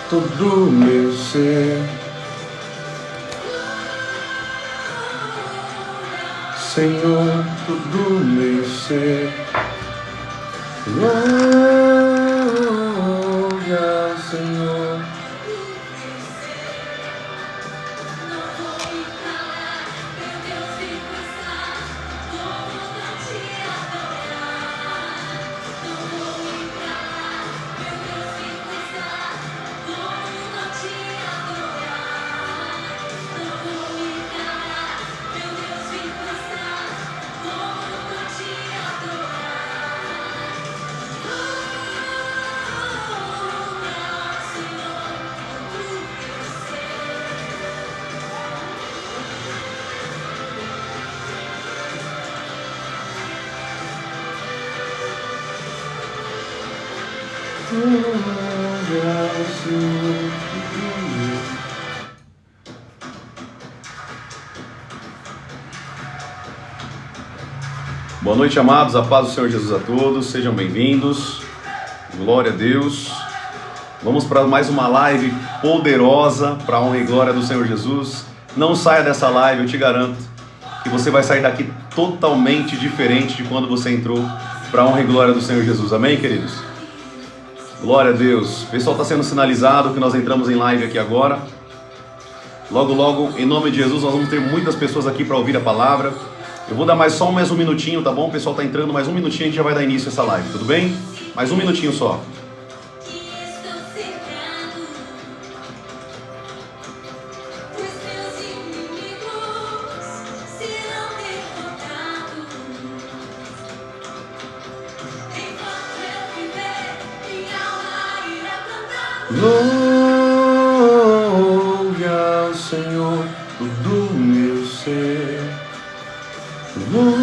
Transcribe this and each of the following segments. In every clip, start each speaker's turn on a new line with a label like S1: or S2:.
S1: todo meu ser. Senhor, todo meu ser. Glória ao Senhor.
S2: Boa noite, amados, a paz do Senhor Jesus a todos, sejam bem-vindos, glória a Deus. Vamos para mais uma live poderosa para a honra e glória do Senhor Jesus. Não saia dessa live, eu te garanto que você vai sair daqui totalmente diferente de quando você entrou, para a honra e glória do Senhor Jesus, amém, queridos? Glória a Deus. O pessoal está sendo sinalizado que nós entramos em live aqui agora. Logo, logo, em nome de Jesus, nós vamos ter muitas pessoas aqui para ouvir a palavra. Eu vou dar mais um minutinho, tá bom? O pessoal tá entrando, mais um minutinho a gente já vai dar início a essa live, tudo bem? Mais um minutinho só.
S1: Louve ao Senhor, todo meu ser. Louve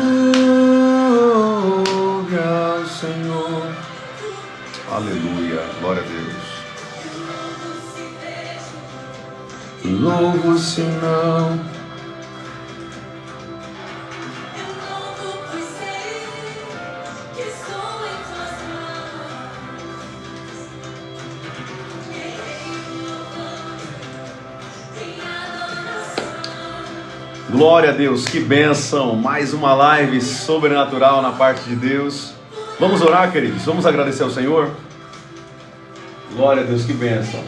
S1: ao Senhor.
S2: Aleluia, glória a Deus.
S1: Louvo se não.
S2: Glória a Deus, que bênção, mais uma live sobrenatural na parte de Deus. Vamos orar, queridos, vamos agradecer ao Senhor. Glória a Deus, que bênção.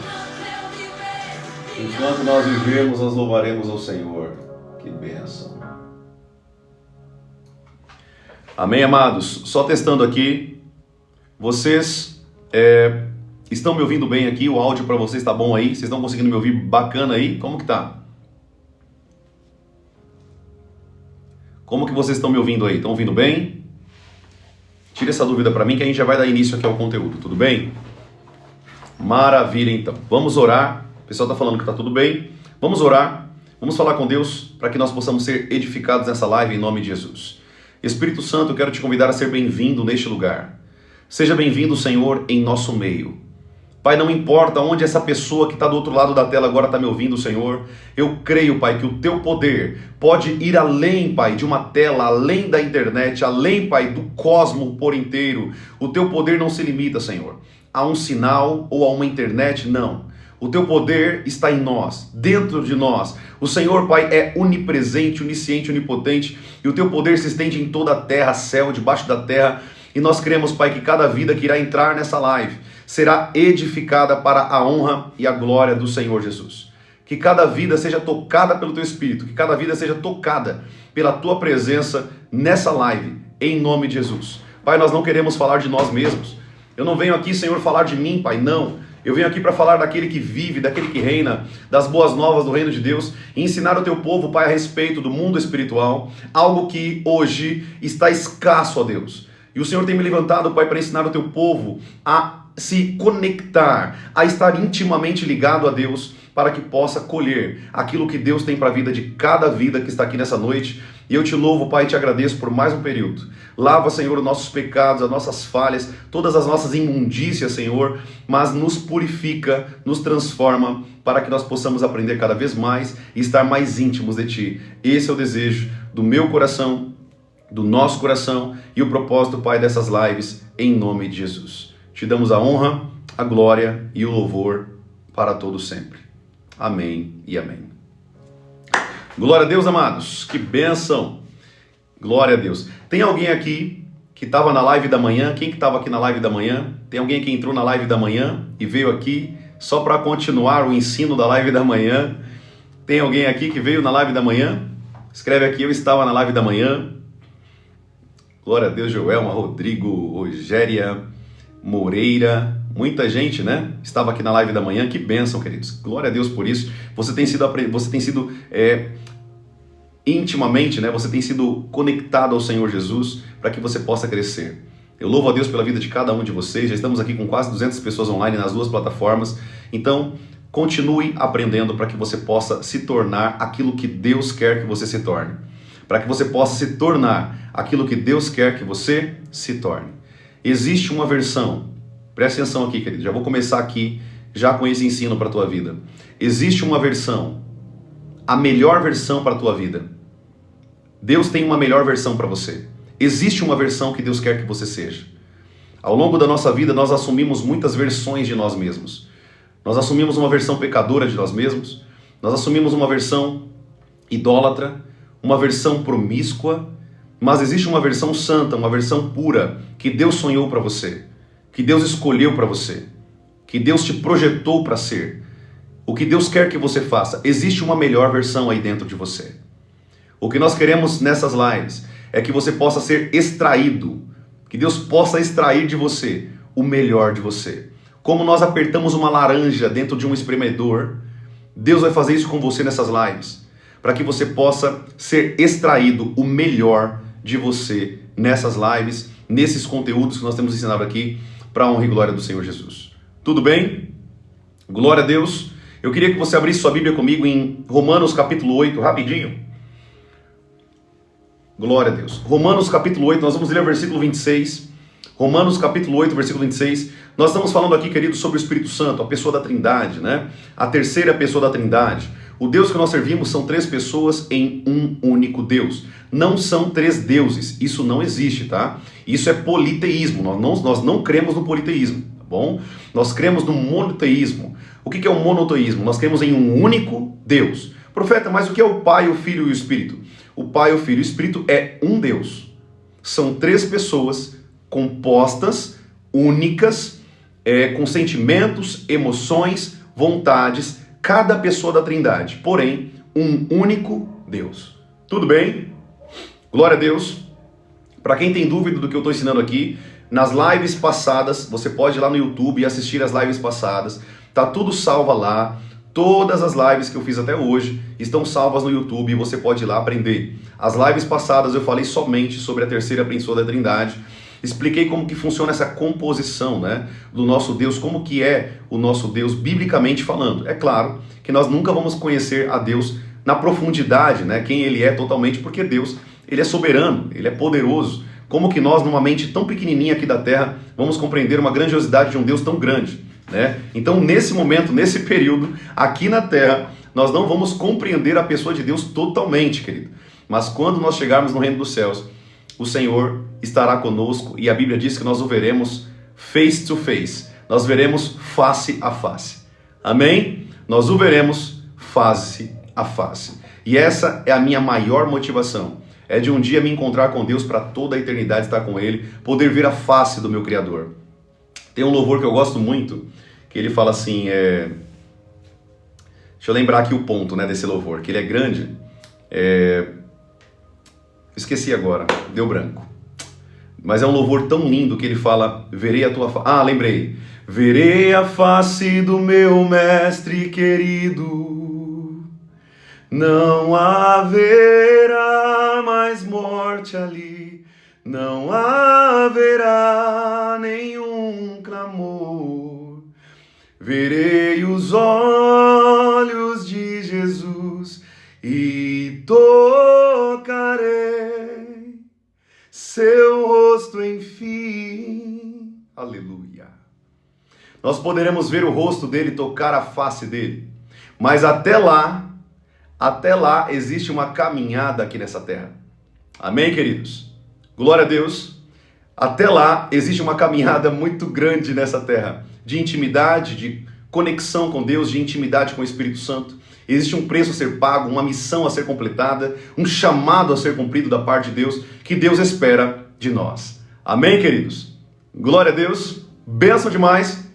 S2: Enquanto nós vivemos, nós louvaremos ao Senhor. Que bênção. Amém, amados? Só testando aqui. Vocês estão me ouvindo bem aqui? O áudio para vocês está bom aí? Vocês estão conseguindo me ouvir bacana aí? Como que tá? Como que vocês estão me ouvindo aí? Estão ouvindo bem? Tira essa dúvida para mim que a gente já vai dar início aqui ao conteúdo, tudo bem? Maravilha, então. Vamos orar. O pessoal está falando que está tudo bem. Vamos orar. Vamos falar com Deus para que nós possamos ser edificados nessa live em nome de Jesus. Espírito Santo, eu quero te convidar a ser bem-vindo neste lugar. Seja bem-vindo, Senhor, em nosso meio. Pai, não importa onde essa pessoa que está do outro lado da tela agora está me ouvindo, Senhor, eu creio, Pai, que o Teu poder pode ir além, Pai, de uma tela, além da internet, além, Pai, do cosmo por inteiro. O Teu poder não se limita, Senhor, a um sinal ou a uma internet, não. O Teu poder está em nós, dentro de nós. O Senhor, Pai, é onipresente, onisciente, onipotente, e o Teu poder se estende em toda a terra, céu, debaixo da terra. E nós cremos, Pai, que cada vida que irá entrar nessa live será edificada para a honra e a glória do Senhor Jesus. Que cada vida seja tocada pelo Teu Espírito, que cada vida seja tocada pela Tua presença nessa live, em nome de Jesus. Pai, nós não queremos falar de nós mesmos. Eu não venho aqui, Senhor, falar de mim, Pai, não. Eu venho aqui para falar daquele que vive, daquele que reina, das boas novas do reino de Deus e ensinar o Teu povo, Pai, a respeito do mundo espiritual, algo que hoje está escasso, ó Deus. E o Senhor tem me levantado, Pai, para ensinar o Teu povo a se conectar, a estar intimamente ligado a Deus, para que possa colher aquilo que Deus tem para a vida de cada vida que está aqui nessa noite. E eu te louvo, Pai, e te agradeço por mais um período. Lava, Senhor, os nossos pecados, as nossas falhas, todas as nossas imundícias, Senhor, mas nos purifica, nos transforma, para que nós possamos aprender cada vez mais e estar mais íntimos de Ti. Esse é o desejo do meu coração, do nosso coração e o propósito, Pai, dessas lives, em nome de Jesus. Te damos a honra, a glória e o louvor para todo sempre. Amém e amém. Glória a Deus, amados. Que bênção. Glória a Deus. Tem alguém aqui que estava na live da manhã? Quem que estava aqui na live da manhã? Tem alguém que entrou na live da manhã e veio aqui só para continuar o ensino da live da manhã? Tem alguém aqui que veio na live da manhã? Escreve aqui, eu estava na live da manhã. Glória a Deus, Joelma, Rodrigo, Rogéria, Moreira, muita gente, né? Estava aqui na live da manhã, que bênção, queridos. Glória a Deus por isso. Você tem sido intimamente, né? Você tem sido conectado ao Senhor Jesus para que você possa crescer. Eu louvo a Deus pela vida de cada um de vocês. Já estamos aqui com quase 200 pessoas online nas duas plataformas. Então, continue aprendendo para que você possa se tornar aquilo que Deus quer que você se torne. Para que você possa se tornar aquilo que Deus quer que você se torne. Existe uma versão, presta atenção aqui, querido, já vou começar aqui já com esse ensino para a tua vida. Existe uma versão, a melhor versão para a tua vida. Deus tem uma melhor versão para você. Existe uma versão que Deus quer que você seja. Ao longo da nossa vida, nós assumimos muitas versões de nós mesmos. Nós assumimos uma versão pecadora de nós mesmos, nós assumimos uma versão idólatra, uma versão promíscua, mas existe uma versão santa, uma versão pura, que Deus sonhou para você, que Deus escolheu para você, que Deus te projetou para ser, o que Deus quer que você faça. Existe uma melhor versão aí dentro de você. O que nós queremos nessas lives é que você possa ser extraído, que Deus possa extrair de você o melhor de você. Como nós apertamos uma laranja dentro de um espremedor, Deus vai fazer isso com você nessas lives, para que você possa ser extraído o melhor de você nessas lives, nesses conteúdos que nós temos ensinado aqui, para a honra e glória do Senhor Jesus. Tudo bem? Glória a Deus. Eu queria que você abrisse sua Bíblia comigo em Romanos capítulo 8, rapidinho. Glória a Deus. Romanos capítulo 8, nós vamos ler o versículo 26. Romanos capítulo 8, versículo 26. Nós estamos falando aqui, queridos, sobre o Espírito Santo, a pessoa da Trindade, né? A terceira pessoa da Trindade. O Deus que nós servimos são três pessoas em um único Deus. Não são três deuses. Isso não existe, tá? Isso é politeísmo. Nós não cremos no politeísmo, tá bom? Nós cremos no monoteísmo. O que é o monoteísmo? Nós cremos em um único Deus. Profeta, mas o que é o Pai, o Filho e o Espírito? O Pai, o Filho e o Espírito é um Deus. São três pessoas compostas, únicas, com sentimentos, emoções, vontades, cada pessoa da Trindade, porém, um único Deus. Tudo bem? Glória a Deus. Para quem tem dúvida do que eu estou ensinando aqui, nas lives passadas, você pode ir lá no YouTube e assistir as lives passadas, tá tudo salvo lá. Todas as lives que eu fiz até hoje estão salvas no YouTube e você pode ir lá aprender. As lives passadas eu falei somente sobre a terceira pessoa da Trindade. Expliquei como que funciona essa composição, né, do nosso Deus, como que é o nosso Deus biblicamente falando. É claro que nós nunca vamos conhecer a Deus na profundidade, né, quem Ele é totalmente, porque Deus, Ele é soberano, Ele é poderoso. Como que nós, numa mente tão pequenininha aqui da Terra, vamos compreender uma grandiosidade de um Deus tão grande, né? Então, nesse momento, nesse período, aqui na Terra, nós não vamos compreender a pessoa de Deus totalmente, querido. Mas quando nós chegarmos no reino dos céus, o Senhor estará conosco e a Bíblia diz que nós o veremos face to face. Nós veremos face a face. Amém? Nós o veremos face a face. E essa é a minha maior motivação. É de um dia me encontrar com Deus para toda a eternidade estar com Ele, poder ver a face do meu Criador. Tem um louvor que eu gosto muito, que ele fala assim, deixa eu lembrar aqui o ponto, né, desse louvor, que ele é grande. Esqueci agora, deu branco. Mas é um louvor tão lindo que ele fala, verei a tua face. Ah, lembrei. Verei a face do meu mestre querido, não haverá mais morte ali, não haverá nenhum clamor. Verei os olhos de Jesus e tocarei seu rosto enfim. Aleluia. Nós poderemos ver o rosto dele, tocar a face dele. Mas até lá existe uma caminhada aqui nessa terra. Amém, queridos? Glória a Deus. Até lá existe uma caminhada muito grande nessa terra, de intimidade, de conexão com Deus, de intimidade com o Espírito Santo. Existe um preço a ser pago, uma missão a ser completada, um chamado a ser cumprido da parte de Deus, que Deus espera de nós. Amém, queridos? Glória a Deus, bênção demais,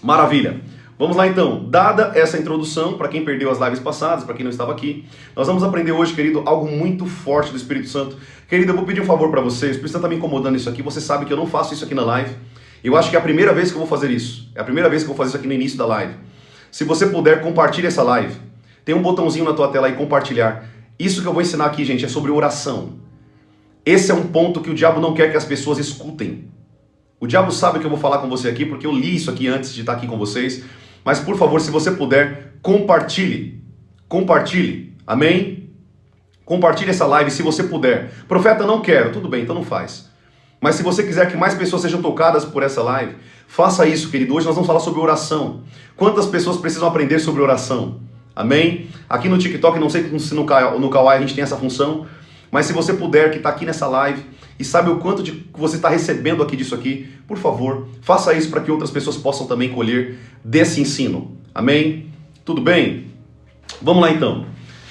S2: maravilha. Vamos lá então, dada essa introdução, para quem perdeu as lives passadas, para quem não estava aqui, nós vamos aprender hoje, querido, algo muito forte do Espírito Santo. Querido, eu vou pedir um favor para você, o Espírito Santo está me incomodando isso aqui, você sabe que eu não faço isso aqui na live, eu acho que é a primeira vez que eu vou fazer isso, é a primeira vez que eu vou fazer isso aqui no início da live. Se você puder, compartilhe essa live, tem um botãozinho na tua tela aí, compartilhar. Isso que eu vou ensinar aqui, gente, é sobre oração. Esse é um ponto que o diabo não quer que as pessoas escutem. O diabo sabe que eu vou falar com você aqui, porque eu li isso aqui antes de estar aqui com vocês. Mas, por favor, se você puder, compartilhe. Compartilhe. Amém? Compartilhe essa live se você puder. Profeta, não quero. Tudo bem, então não faz. Mas se você quiser que mais pessoas sejam tocadas por essa live, faça isso, querido. Hoje nós vamos falar sobre oração. Quantas pessoas precisam aprender sobre oração? Amém? Aqui no TikTok, não sei se no Kawaii a gente tem essa função, mas se você puder, que está aqui nessa live, e sabe o quanto que você está recebendo aqui disso aqui, por favor, faça isso para que outras pessoas possam também colher desse ensino. Amém? Tudo bem? Vamos lá então.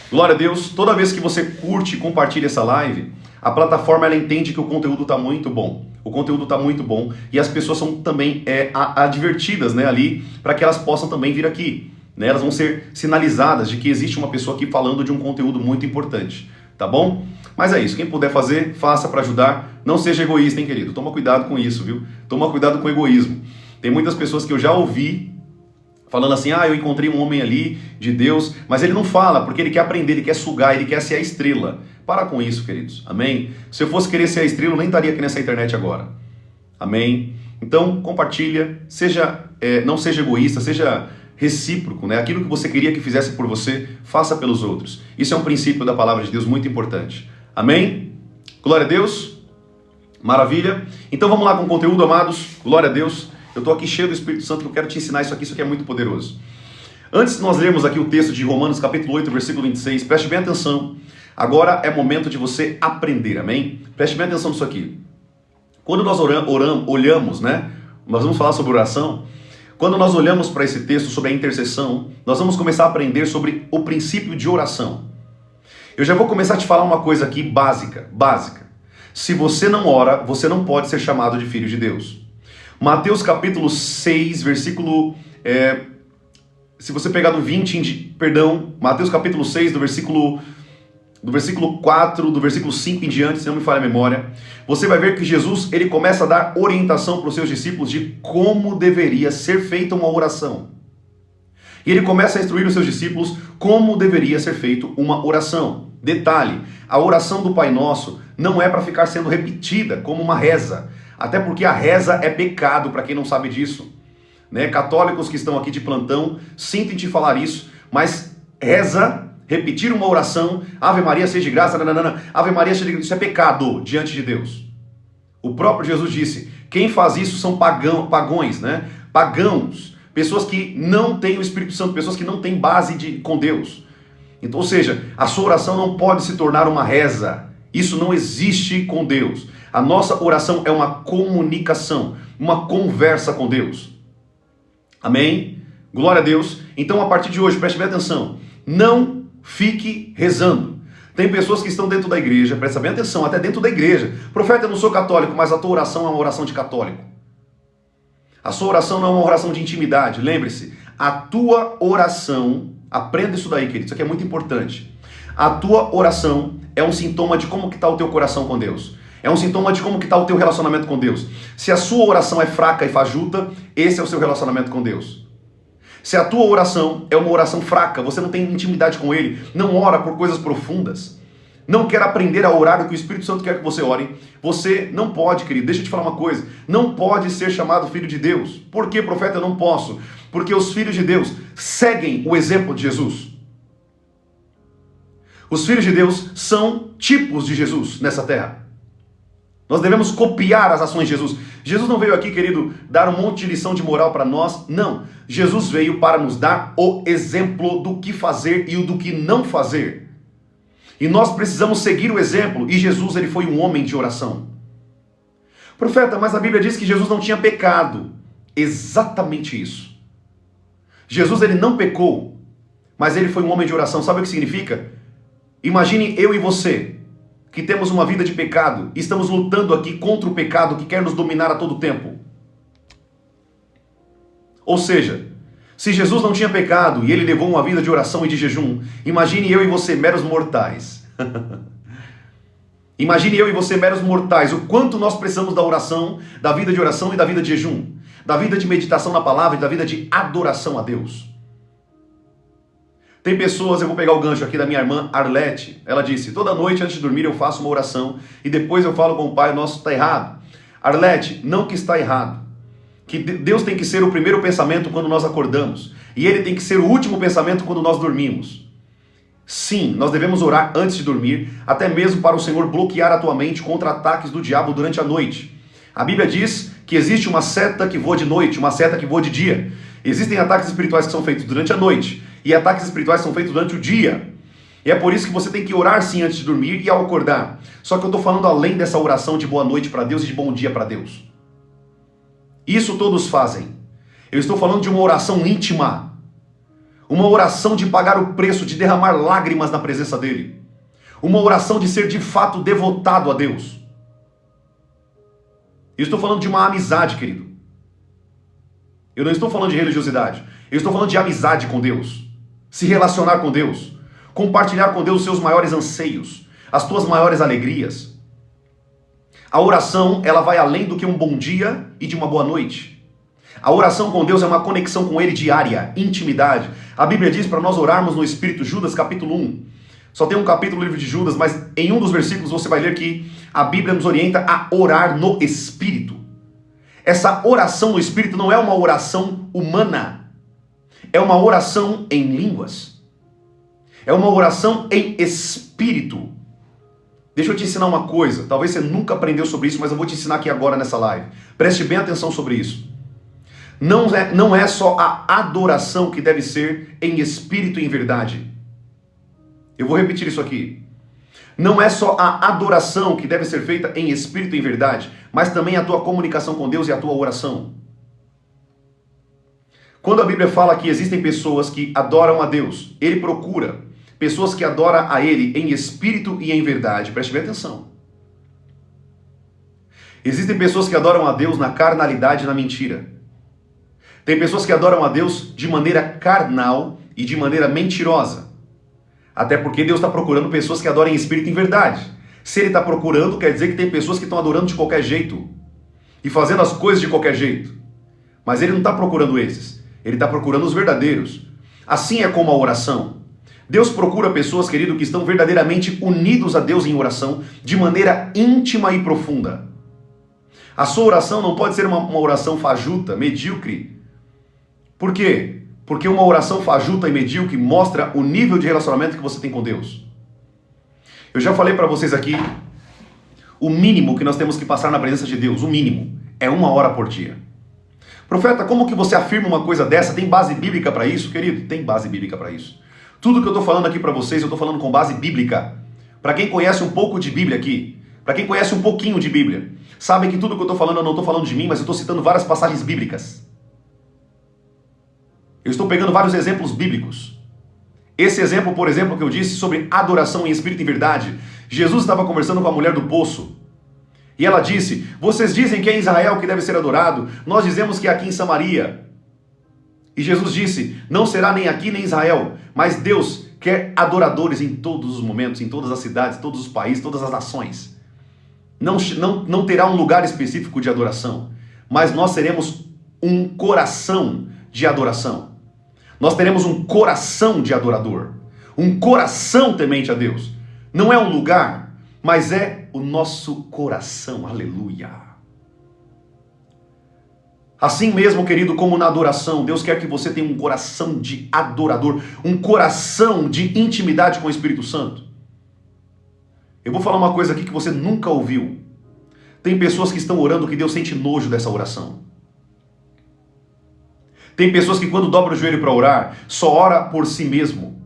S2: Glória a Deus. Toda vez que você curte e compartilha essa live, a plataforma ela entende que o conteúdo está muito bom. O conteúdo está muito bom e as pessoas são também advertidas, né, ali, para que elas possam também vir aqui. Né? Elas vão ser sinalizadas de que existe uma pessoa aqui falando de um conteúdo muito importante. Tá bom? Mas é isso, quem puder fazer, faça para ajudar. Não seja egoísta, hein, querido? Toma cuidado com isso, viu? Toma cuidado com o egoísmo. Tem muitas pessoas que eu já ouvi falando assim, eu encontrei um homem ali de Deus, mas ele não fala, porque ele quer aprender, ele quer sugar, ele quer ser a estrela. Para com isso, queridos. Amém? Se eu fosse querer ser a estrela, eu nem estaria aqui nessa internet agora. Amém? Então, compartilha, não seja egoísta, seja recíproco, né? Aquilo que você queria que fizesse por você, faça pelos outros. Isso é um princípio da palavra de Deus muito importante. Amém? Glória a Deus. Maravilha. Então vamos lá com o conteúdo, amados. Glória a Deus. Eu estou aqui cheio do Espírito Santo, que eu quero te ensinar isso aqui é muito poderoso. Antes de nós lermos aqui o texto de Romanos, capítulo 8, versículo 26, preste bem atenção. Agora é momento de você aprender, amém? Preste bem atenção nisso aqui. Quando nós olhamos, né? Nós vamos falar sobre oração. Quando nós olhamos para esse texto sobre a intercessão, nós vamos começar a aprender sobre o princípio de oração. Eu já vou começar a te falar uma coisa aqui básica. Se você não ora, você não pode ser chamado de filho de Deus. Mateus capítulo 6, versículo... se você pegar do 20, Mateus capítulo 6, do versículo 4, do versículo 5 em diante, se não me falha a memória, você vai ver que Jesus, ele começa a dar orientação para os seus discípulos de como deveria ser feita uma oração. E ele começa a instruir os seus discípulos como deveria ser feita uma oração. Detalhe, a oração do Pai Nosso não é para ficar sendo repetida como uma reza, até porque a reza é pecado, para quem não sabe disso. Né? Católicos que estão aqui de plantão, sinto em te falar isso, mas repetir uma oração, Ave Maria seja de graça, Ave Maria seja de graça, isso é pecado diante de Deus. O próprio Jesus disse, quem faz isso são pagões, né? Pagãos, pessoas que não têm o Espírito Santo, pessoas que não têm base com Deus. Então, ou seja, a sua oração não pode se tornar uma reza, isso não existe com Deus. A nossa oração é uma comunicação, uma conversa com Deus. Amém? Glória a Deus. Então, a partir de hoje, preste bem atenção, não fique rezando. Tem pessoas que estão dentro da igreja, presta bem atenção, até dentro da igreja. Profeta, eu não sou católico, mas a tua oração é uma oração de católico. A sua oração não é uma oração de intimidade. Lembre-se, a tua oração, aprenda isso daí, querido, isso aqui é muito importante. A tua oração é um sintoma de como que está o teu coração com Deus. É um sintoma de como que está o teu relacionamento com Deus. Se a sua oração é fraca e fajuta, esse é o seu relacionamento com Deus. Se a tua oração é uma oração fraca, você não tem intimidade com Ele, não ora por coisas profundas, não quer aprender a orar o que o Espírito Santo quer que você ore, você não pode, querido, deixa eu te falar uma coisa, não pode ser chamado filho de Deus. Por que, profeta, eu não posso? Porque os filhos de Deus seguem o exemplo de Jesus. Os filhos de Deus são tipos de Jesus nessa terra. Nós devemos copiar as ações de Jesus. Jesus não veio aqui, querido, dar um monte de lição de moral para nós. Não. Jesus veio para nos dar o exemplo do que fazer e do que não fazer. E nós precisamos seguir o exemplo. E Jesus, ele foi um homem de oração. Profeta, mas a Bíblia diz que Jesus não tinha pecado. Exatamente isso. Jesus ele não pecou, mas ele foi um homem de oração. Sabe o que significa? Imagine eu e você, que temos uma vida de pecado, e estamos lutando aqui contra o pecado que quer nos dominar a todo tempo. Ou seja, se Jesus não tinha pecado e ele levou uma vida de oração e de jejum, imagine eu e você, meros mortais. Imagine eu e você, meros mortais, o quanto nós precisamos da oração, da vida de oração e da vida de jejum, da vida de meditação na palavra e da vida de adoração a Deus. Tem pessoas, eu vou pegar o gancho aqui da minha irmã Arlete, ela disse, toda noite antes de dormir eu faço uma oração e depois eu falo com o Pai, nosso, está errado. Arlete, não que está errado. Que Deus tem que ser o primeiro pensamento quando nós acordamos, e Ele tem que ser o último pensamento quando nós dormimos. Sim, nós devemos orar antes de dormir, até mesmo para o Senhor bloquear a tua mente contra ataques do diabo durante a noite. A Bíblia diz que existe uma seta que voa de noite, uma seta que voa de dia. Existem ataques espirituais que são feitos durante a noite, e ataques espirituais que são feitos durante o dia. E é por isso que você tem que orar sim antes de dormir e ao acordar. Só que eu estou falando além dessa oração de boa noite para Deus e de bom dia para Deus. Isso todos fazem. Eu estou falando de uma oração íntima. Uma oração de pagar o preço, de derramar lágrimas na presença dEle. Uma oração de ser de fato devotado a Deus. Eu estou falando de uma amizade, querido. Eu não estou falando de religiosidade. Eu estou falando de amizade com Deus. Se relacionar com Deus. Compartilhar com Deus os seus maiores anseios. As tuas maiores alegrias. A oração, ela vai além do que um bom dia e de uma boa noite. A oração com Deus é uma conexão com Ele diária, intimidade. A Bíblia diz para nós orarmos no Espírito, Judas capítulo 1. Só tem um capítulo no livro de Judas, mas em um dos versículos você vai ler que a Bíblia nos orienta a orar no Espírito. Essa oração no Espírito não é uma oração humana. É uma oração em línguas. É uma oração em Espírito. Deixa eu te ensinar uma coisa, talvez você nunca aprendeu sobre isso, mas eu vou te ensinar aqui agora nessa live. Preste bem atenção sobre isso. Não é só a adoração que deve ser em espírito e em verdade. Eu vou repetir isso aqui. Não é só a adoração que deve ser feita em espírito e em verdade, mas também a tua comunicação com Deus e a tua oração. Quando a Bíblia fala que existem pessoas que adoram a Deus, Ele procura pessoas que adoram a Ele em espírito e em verdade. Preste bem atenção. Existem pessoas que adoram a Deus na carnalidade e na mentira. Tem pessoas que adoram a Deus de maneira carnal e de maneira mentirosa. Até porque Deus está procurando pessoas que adorem em espírito e em verdade. Se Ele está procurando, quer dizer que tem pessoas que estão adorando de qualquer jeito. E fazendo as coisas de qualquer jeito. Mas Ele não está procurando esses. Ele está procurando os verdadeiros. Assim é como a oração. Deus procura pessoas, querido, que estão verdadeiramente unidos a Deus em oração, de maneira íntima e profunda. A sua oração não pode ser uma oração fajuta, medíocre. Por quê? Porque uma oração fajuta e medíocre mostra o nível de relacionamento que você tem com Deus. Eu já falei para vocês aqui, o mínimo que nós temos que passar na presença de Deus, o mínimo, é 1 hora por dia. Profeta, como que você afirma uma coisa dessa? Tem base bíblica para isso? Querido, tem base bíblica para isso. Tudo que eu estou falando aqui para vocês, eu estou falando com base bíblica. Para quem conhece um pouco de Bíblia aqui, para quem conhece um pouquinho de Bíblia, sabe que tudo que eu estou falando, eu não estou falando de mim, mas eu estou citando várias passagens bíblicas. Eu estou pegando vários exemplos bíblicos. Esse exemplo, por exemplo, que eu disse sobre adoração em espírito e verdade, Jesus estava conversando com a mulher do poço. E ela disse, vocês dizem que é em Israel que deve ser adorado, nós dizemos que é aqui em Samaria. E Jesus disse, não será nem aqui nem em Israel, mas Deus quer adoradores em todos os momentos, em todas as cidades, todos os países, todas as nações. Não terá um lugar específico de adoração, mas nós teremos um coração de adoração. Nós teremos um coração de adorador, um coração temente a Deus. Não é um lugar, mas é o nosso coração, aleluia. Assim mesmo, querido, como na adoração, Deus quer que você tenha um coração de adorador, um coração de intimidade com o Espírito Santo. Eu vou falar uma coisa aqui que você nunca ouviu. Tem pessoas que estão orando que Deus sente nojo dessa oração. Tem pessoas que quando dobra o joelho para orar, só ora por si mesmo.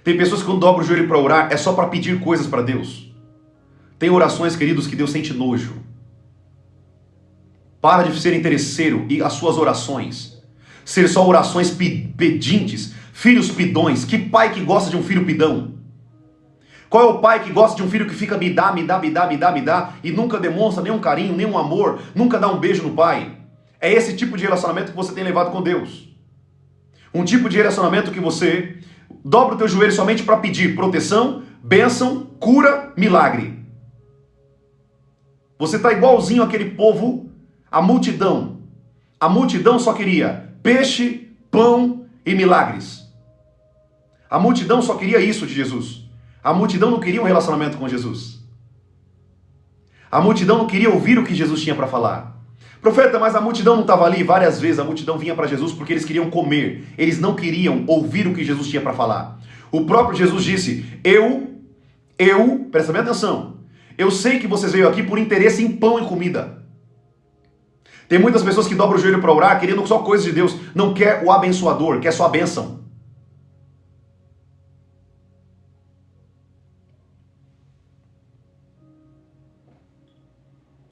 S2: Tem pessoas que quando dobra o joelho para orar, é só para pedir coisas para Deus. Tem orações, queridos, que Deus sente nojo. Para de ser interesseiro e as suas orações. ser só orações pedintes, filhos pidões. Que pai que gosta de um filho pidão? Qual é o pai que gosta de um filho que fica me dá, e nunca demonstra nenhum carinho, nenhum amor, nunca dá um beijo no pai? É esse tipo de relacionamento que você tem levado com Deus. Um tipo de relacionamento que você dobra o teu joelho somente para pedir proteção, bênção, cura, milagre. Você está igualzinho aquele povo, a multidão. A multidão só queria peixe, pão e milagres. A multidão só queria isso de Jesus. A multidão não queria um relacionamento com Jesus. A multidão não queria ouvir o que Jesus tinha para falar. Profeta, mas a multidão não estava ali? Várias vezes a multidão vinha para Jesus porque eles queriam comer. Eles não queriam ouvir o que Jesus tinha para falar. O próprio Jesus disse, presta bem atenção, eu sei que vocês veio aqui por interesse em pão e comida. Tem muitas pessoas que dobram o joelho para orar querendo só coisas de Deus. Não quer o abençoador, quer só a bênção.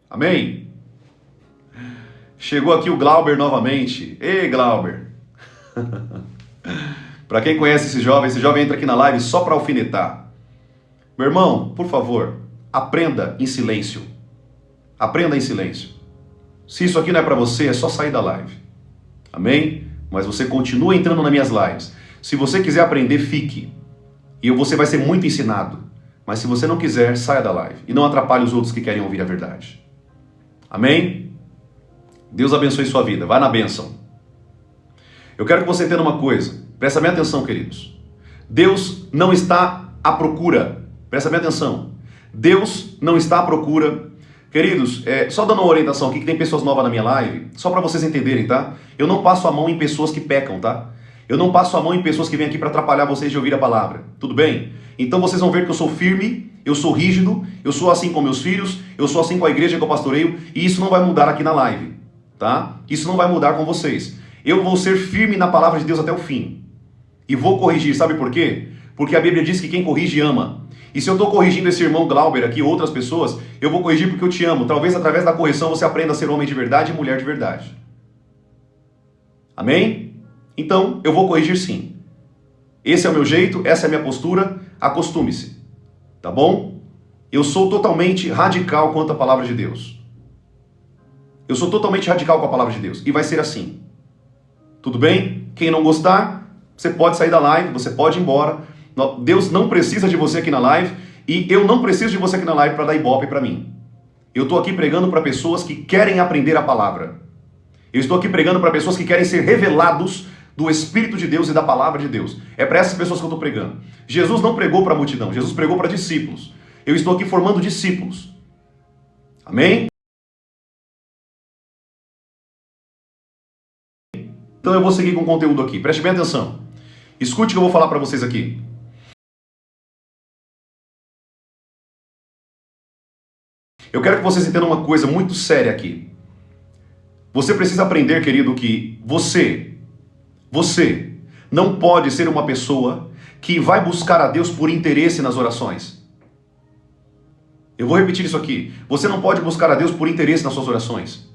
S2: Amém? Chegou aqui o Glauber novamente. Ei, Glauber! Para quem conhece esse jovem entra aqui na live só para alfinetar. Meu irmão, por favor, aprenda em silêncio. Aprenda em silêncio. Se isso aqui não é para você, é só sair da live. Amém? Mas você continua entrando nas minhas lives. Se você quiser aprender, fique. E você vai ser muito ensinado. Mas se você não quiser, saia da live. E não atrapalhe os outros que querem ouvir a verdade. Amém? Deus abençoe sua vida. Vai na bênção. Eu quero que você entenda uma coisa. Presta bem atenção, queridos. Deus não está à procura. Presta bem atenção. Deus não está à procura. Queridos, só dando uma orientação aqui, que tem pessoas novas na minha live, só para vocês entenderem, tá? Eu não passo a mão em pessoas que pecam, tá? Eu não passo a mão em pessoas que vêm aqui para atrapalhar vocês de ouvir a palavra. Tudo bem? Então vocês vão ver que eu sou firme, eu sou rígido, eu sou assim com meus filhos, eu sou assim com a igreja que eu pastoreio, e isso não vai mudar aqui na live, tá? Isso não vai mudar com vocês. Eu vou ser firme na palavra de Deus até o fim. E vou corrigir, sabe por quê? Porque a Bíblia diz que quem corrige ama. E se eu estou corrigindo esse irmão Glauber aqui, outras pessoas, eu vou corrigir porque eu te amo. Talvez através da correção você aprenda a ser homem de verdade e mulher de verdade. Amém? Então, eu vou corrigir sim. Esse é o meu jeito, essa é a minha postura, acostume-se. Tá bom? Eu sou totalmente radical quanto à palavra de Deus. Eu sou totalmente radical com a palavra de Deus. E vai ser assim. Tudo bem? Quem não gostar, você pode sair da live, você pode ir embora. Deus não precisa de você aqui na live e eu não preciso de você aqui na live para dar ibope para mim. Eu estou aqui pregando para pessoas que querem aprender a palavra. Eu estou aqui pregando para pessoas que querem ser revelados do Espírito de Deus e da palavra de Deus. É para essas pessoas que eu estou pregando. Jesus não pregou para a multidão, Jesus pregou para discípulos. Eu estou aqui formando discípulos. Amém? Então eu vou seguir com o conteúdo aqui. Preste bem atenção. Escute o que eu vou falar para vocês aqui. Eu quero que vocês entendam uma coisa muito séria aqui. Você precisa aprender, querido, que você não pode ser uma pessoa que vai buscar a Deus por interesse nas orações. Eu vou repetir isso aqui. Você não pode buscar a Deus por interesse nas suas orações.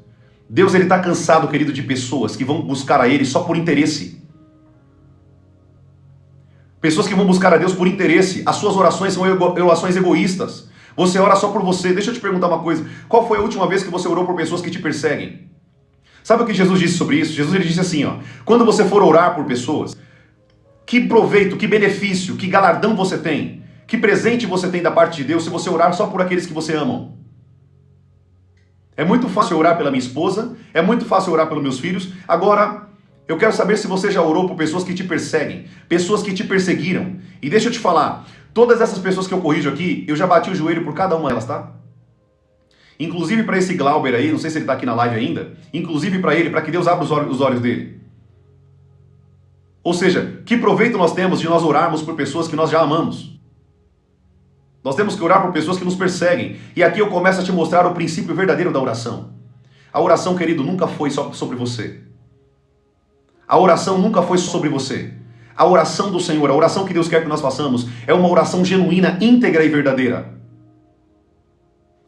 S2: Deus está cansado, querido, de pessoas que vão buscar a Ele só por interesse. Pessoas que vão buscar a Deus por interesse. As suas orações são orações egoístas. Você ora só por você. Deixa eu te perguntar uma coisa. Qual foi a última vez que você orou por pessoas que te perseguem? Sabe o que Jesus disse sobre isso? Jesus ele disse assim, ó. Quando você for orar por pessoas, que proveito, que benefício, que galardão você tem? Que presente você tem da parte de Deus se você orar só por aqueles que você amam? É muito fácil orar pela minha esposa. É muito fácil orar pelos meus filhos. Agora, eu quero saber se você já orou por pessoas que te perseguem. Pessoas que te perseguiram. E deixa eu te falar. Todas essas pessoas que eu corrijo aqui, eu já bati o joelho por cada uma delas, tá? Inclusive para esse Glauber aí, não sei se ele está aqui na live ainda, inclusive para ele, para que Deus abra os olhos dele. Ou seja, que proveito nós temos de nós orarmos por pessoas que nós já amamos? Nós temos que orar por pessoas que nos perseguem. E aqui eu começo a te mostrar o princípio verdadeiro da oração. A oração, querido, nunca foi só sobre você. A oração nunca foi sobre você. A oração do Senhor, a oração que Deus quer que nós façamos, é uma oração genuína, íntegra e verdadeira.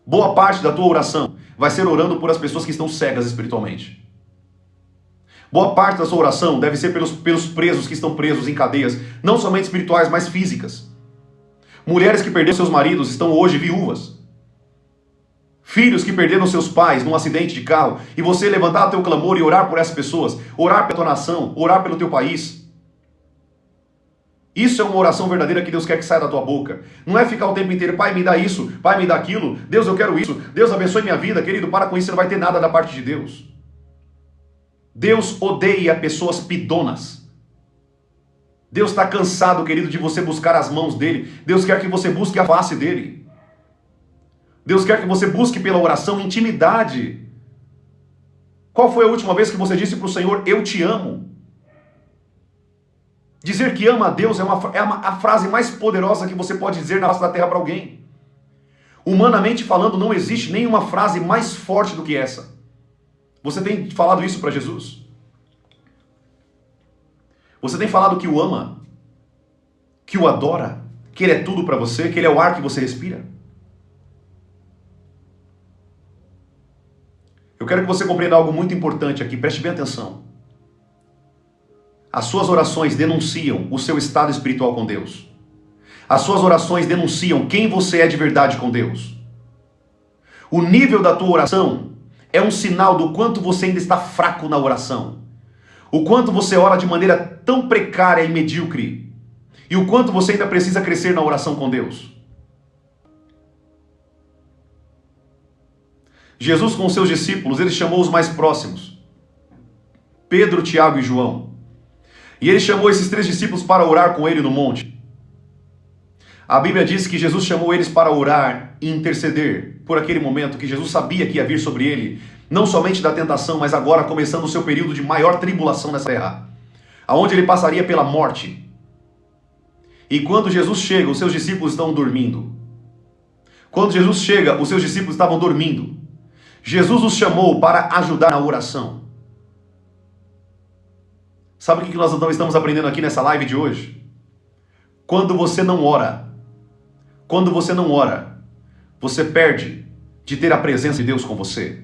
S2: Boa parte da tua oração vai ser orando por as pessoas que estão cegas espiritualmente. Boa parte da sua oração deve ser pelos presos que estão presos em cadeias, não somente espirituais, mas físicas. Mulheres que perderam seus maridos estão hoje viúvas. Filhos que perderam seus pais num acidente de carro, e você levantar o teu clamor e orar por essas pessoas, orar pela tua nação, orar pelo teu país. Isso é uma oração verdadeira que Deus quer que saia da tua boca. Não é ficar o tempo inteiro, Pai, me dá isso, Pai, me dá aquilo, Deus, eu quero isso, Deus abençoe minha vida. Querido, para com isso, você não vai ter nada da parte de Deus. Deus odeia pessoas pidonas. Deus está cansado, querido, de você buscar as mãos dele. Deus quer que você busque a face dele. Deus quer que você busque pela oração intimidade. Qual foi a última vez que você disse para o Senhor, eu te amo? Dizer que ama a Deus é a frase mais poderosa que você pode dizer na face da terra para alguém. Humanamente falando, não existe nenhuma frase mais forte do que essa. Você tem falado isso para Jesus? Você tem falado que o ama? Que o adora? Que ele é tudo para você? Que ele é o ar que você respira? Eu quero que você compreenda algo muito importante aqui, preste bem atenção. As suas orações denunciam o seu estado espiritual com Deus. As suas orações denunciam quem você é de verdade com Deus. O nível da tua oração é um sinal do quanto você ainda está fraco na oração. O quanto você ora de maneira tão precária e medíocre. E o quanto você ainda precisa crescer na oração com Deus. Jesus com os seus discípulos, ele chamou os mais próximos. Pedro, Tiago e João. E ele chamou esses 3 discípulos para orar com ele no monte. A Bíblia diz que Jesus chamou eles para orar e interceder por aquele momento que Jesus sabia que ia vir sobre ele, não somente da tentação, mas agora começando o seu período de maior tribulação nessa terra, aonde ele passaria pela morte. E quando Jesus chega, os seus discípulos estão dormindo. Quando Jesus chega, os seus discípulos estavam dormindo. Jesus os chamou para ajudar na oração. Sabe o que nós então estamos aprendendo aqui nessa live de hoje? Quando você não ora, você perde de ter a presença de Deus com você.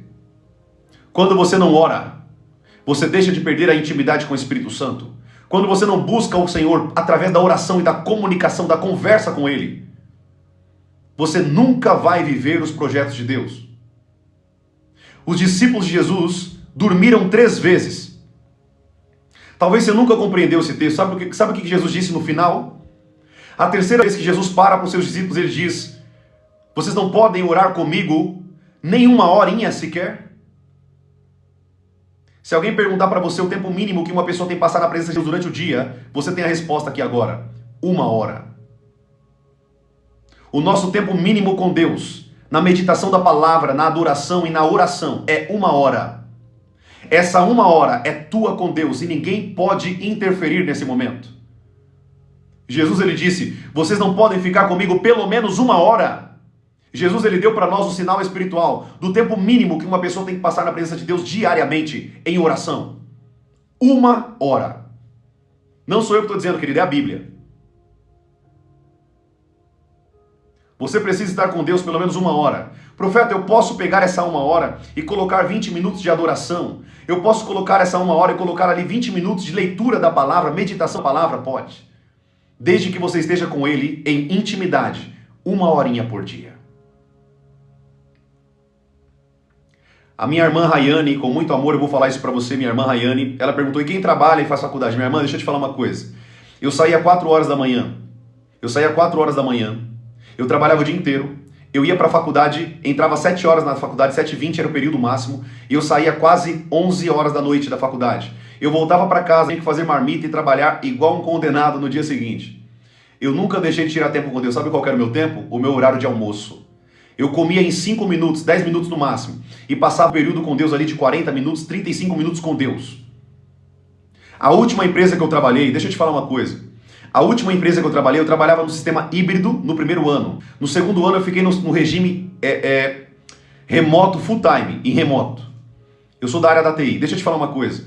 S2: Quando você não ora, você deixa de perder a intimidade com o Espírito Santo. Quando você não busca o Senhor através da oração e da comunicação, da conversa com Ele, você nunca vai viver os projetos de Deus. Os discípulos de Jesus dormiram 3 vezes. Talvez você nunca compreendeu esse texto. Sabe o que Jesus disse no final? A 3ª vez que Jesus para os seus discípulos, ele diz: vocês não podem orar comigo nem uma horinha sequer? Se alguém perguntar para você o tempo mínimo que uma pessoa tem que passar na presença de Deus durante o dia, você tem a resposta aqui agora: 1 hora. O nosso tempo mínimo com Deus, na meditação da palavra, na adoração e na oração, é 1 hora. Essa 1 hora é tua com Deus e ninguém pode interferir nesse momento. Jesus, ele disse: vocês não podem ficar comigo pelo menos 1 hora. Jesus, ele deu para nós um sinal espiritual do tempo mínimo que uma pessoa tem que passar na presença de Deus diariamente em oração. 1 hora. Não sou eu que estou dizendo, querido, é a Bíblia. Você precisa estar com Deus pelo menos 1 hora. Profeta, eu posso pegar essa 1 hora e colocar 20 minutos de adoração? Eu posso colocar essa 1 hora e colocar ali 20 minutos de leitura da palavra, meditação da palavra? Pode. Desde que você esteja com Ele em intimidade, 1 horinha por dia. A minha irmã Rayane, com muito amor, eu vou falar isso para você, minha irmã Rayane, ela perguntou: e quem trabalha e faz faculdade? Minha irmã, deixa eu te falar uma coisa. Eu saía às 4 horas da manhã. Eu trabalhava o dia inteiro. Eu ia para a faculdade, entrava às 7 horas na faculdade, 7h20 era o período máximo, e eu saía quase 11 horas da noite da faculdade. Eu voltava para casa, tinha que fazer marmita e trabalhar igual um condenado no dia seguinte. Eu nunca deixei de tirar tempo com Deus. Sabe qual era o meu tempo? O meu horário de almoço. Eu comia em 5 minutos, 10 minutos no máximo, e passava o período com Deus ali de 40 minutos, 35 minutos com Deus. A última empresa que eu trabalhei, deixa eu te falar uma coisa. A última empresa que eu trabalhava no sistema híbrido no primeiro ano. No segundo ano eu fiquei no regime remoto, full time, em remoto. Eu sou da área da TI. Deixa eu te falar uma coisa.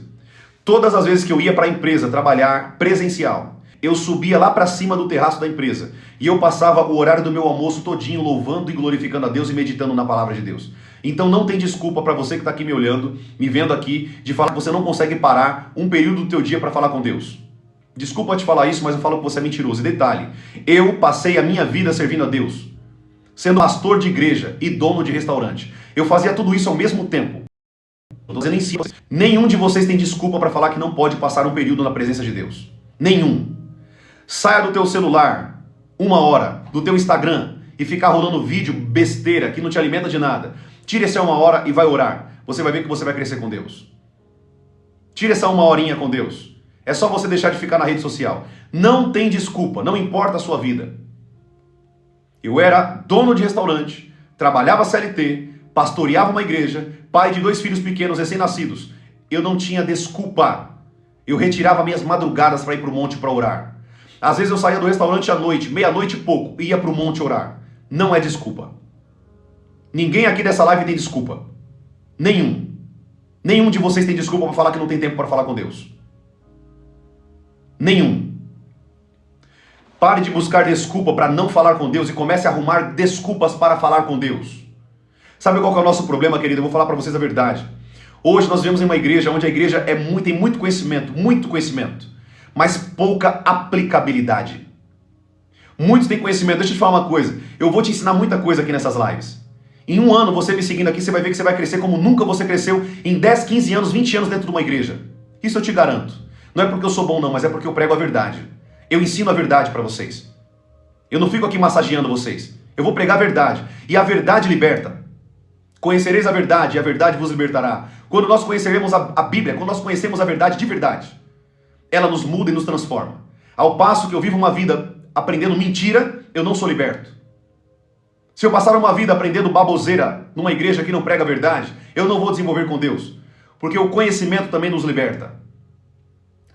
S2: Todas as vezes que eu ia para a empresa trabalhar presencial, eu subia lá para cima do terraço da empresa e eu passava o horário do meu almoço todinho louvando e glorificando a Deus e meditando na palavra de Deus. Então não tem desculpa para você que está aqui me olhando, me vendo aqui, de falar que você não consegue parar um período do teu dia para falar com Deus. Desculpa te falar isso, mas eu falo que você é mentiroso. E detalhe, eu passei a minha vida servindo a Deus, sendo pastor de igreja e dono de restaurante. Eu fazia tudo isso ao mesmo tempo. Eu tô dizendo em si, nenhum de vocês tem desculpa para falar que não pode passar um período na presença de Deus. Nenhum. Saia do teu celular, 1 hora, do teu Instagram e ficar rolando vídeo besteira que não te alimenta de nada. Tire essa 1 hora e vai orar. Você vai ver que você vai crescer com Deus. Tire essa 1 horinha com Deus. É só você deixar de ficar na rede social. Não tem desculpa, não importa a sua vida. Eu era dono de restaurante, trabalhava CLT, pastoreava uma igreja, pai de 2 filhos pequenos recém-nascidos. Eu não tinha desculpa. Eu retirava minhas madrugadas para ir para o monte para orar. Às vezes eu saía do restaurante à noite, meia-noite e pouco, e ia para o monte orar. Não é desculpa. Ninguém aqui dessa live tem desculpa. Nenhum. Nenhum de vocês tem desculpa para falar que não tem tempo para falar com Deus. Nenhum. Pare de buscar desculpa para não falar com Deus e comece a arrumar desculpas para falar com Deus. Sabe qual que é o nosso problema, querido? Eu vou falar para vocês a verdade. Hoje nós vivemos em uma igreja onde a igreja tem muito conhecimento, mas pouca aplicabilidade. Muitos têm conhecimento. Deixa eu te falar uma coisa. Eu vou te ensinar muita coisa aqui nessas lives. Em 1 ano, você me seguindo aqui, você vai ver que você vai crescer como nunca você cresceu em 10, 15 anos, 20 anos dentro de uma igreja. Isso eu te garanto. Não é porque eu sou bom não, mas é porque eu prego a verdade. Eu ensino a verdade para vocês. Eu não fico aqui massageando vocês. Eu vou pregar a verdade. E a verdade liberta. Conhecereis a verdade e a verdade vos libertará. Quando nós conheceremos a Bíblia, quando nós conhecemos a verdade de verdade, ela nos muda e nos transforma. Ao passo que eu vivo uma vida aprendendo mentira, eu não sou liberto. Se eu passar uma vida aprendendo baboseira numa igreja que não prega a verdade, eu não vou desenvolver com Deus. Porque o conhecimento também nos liberta.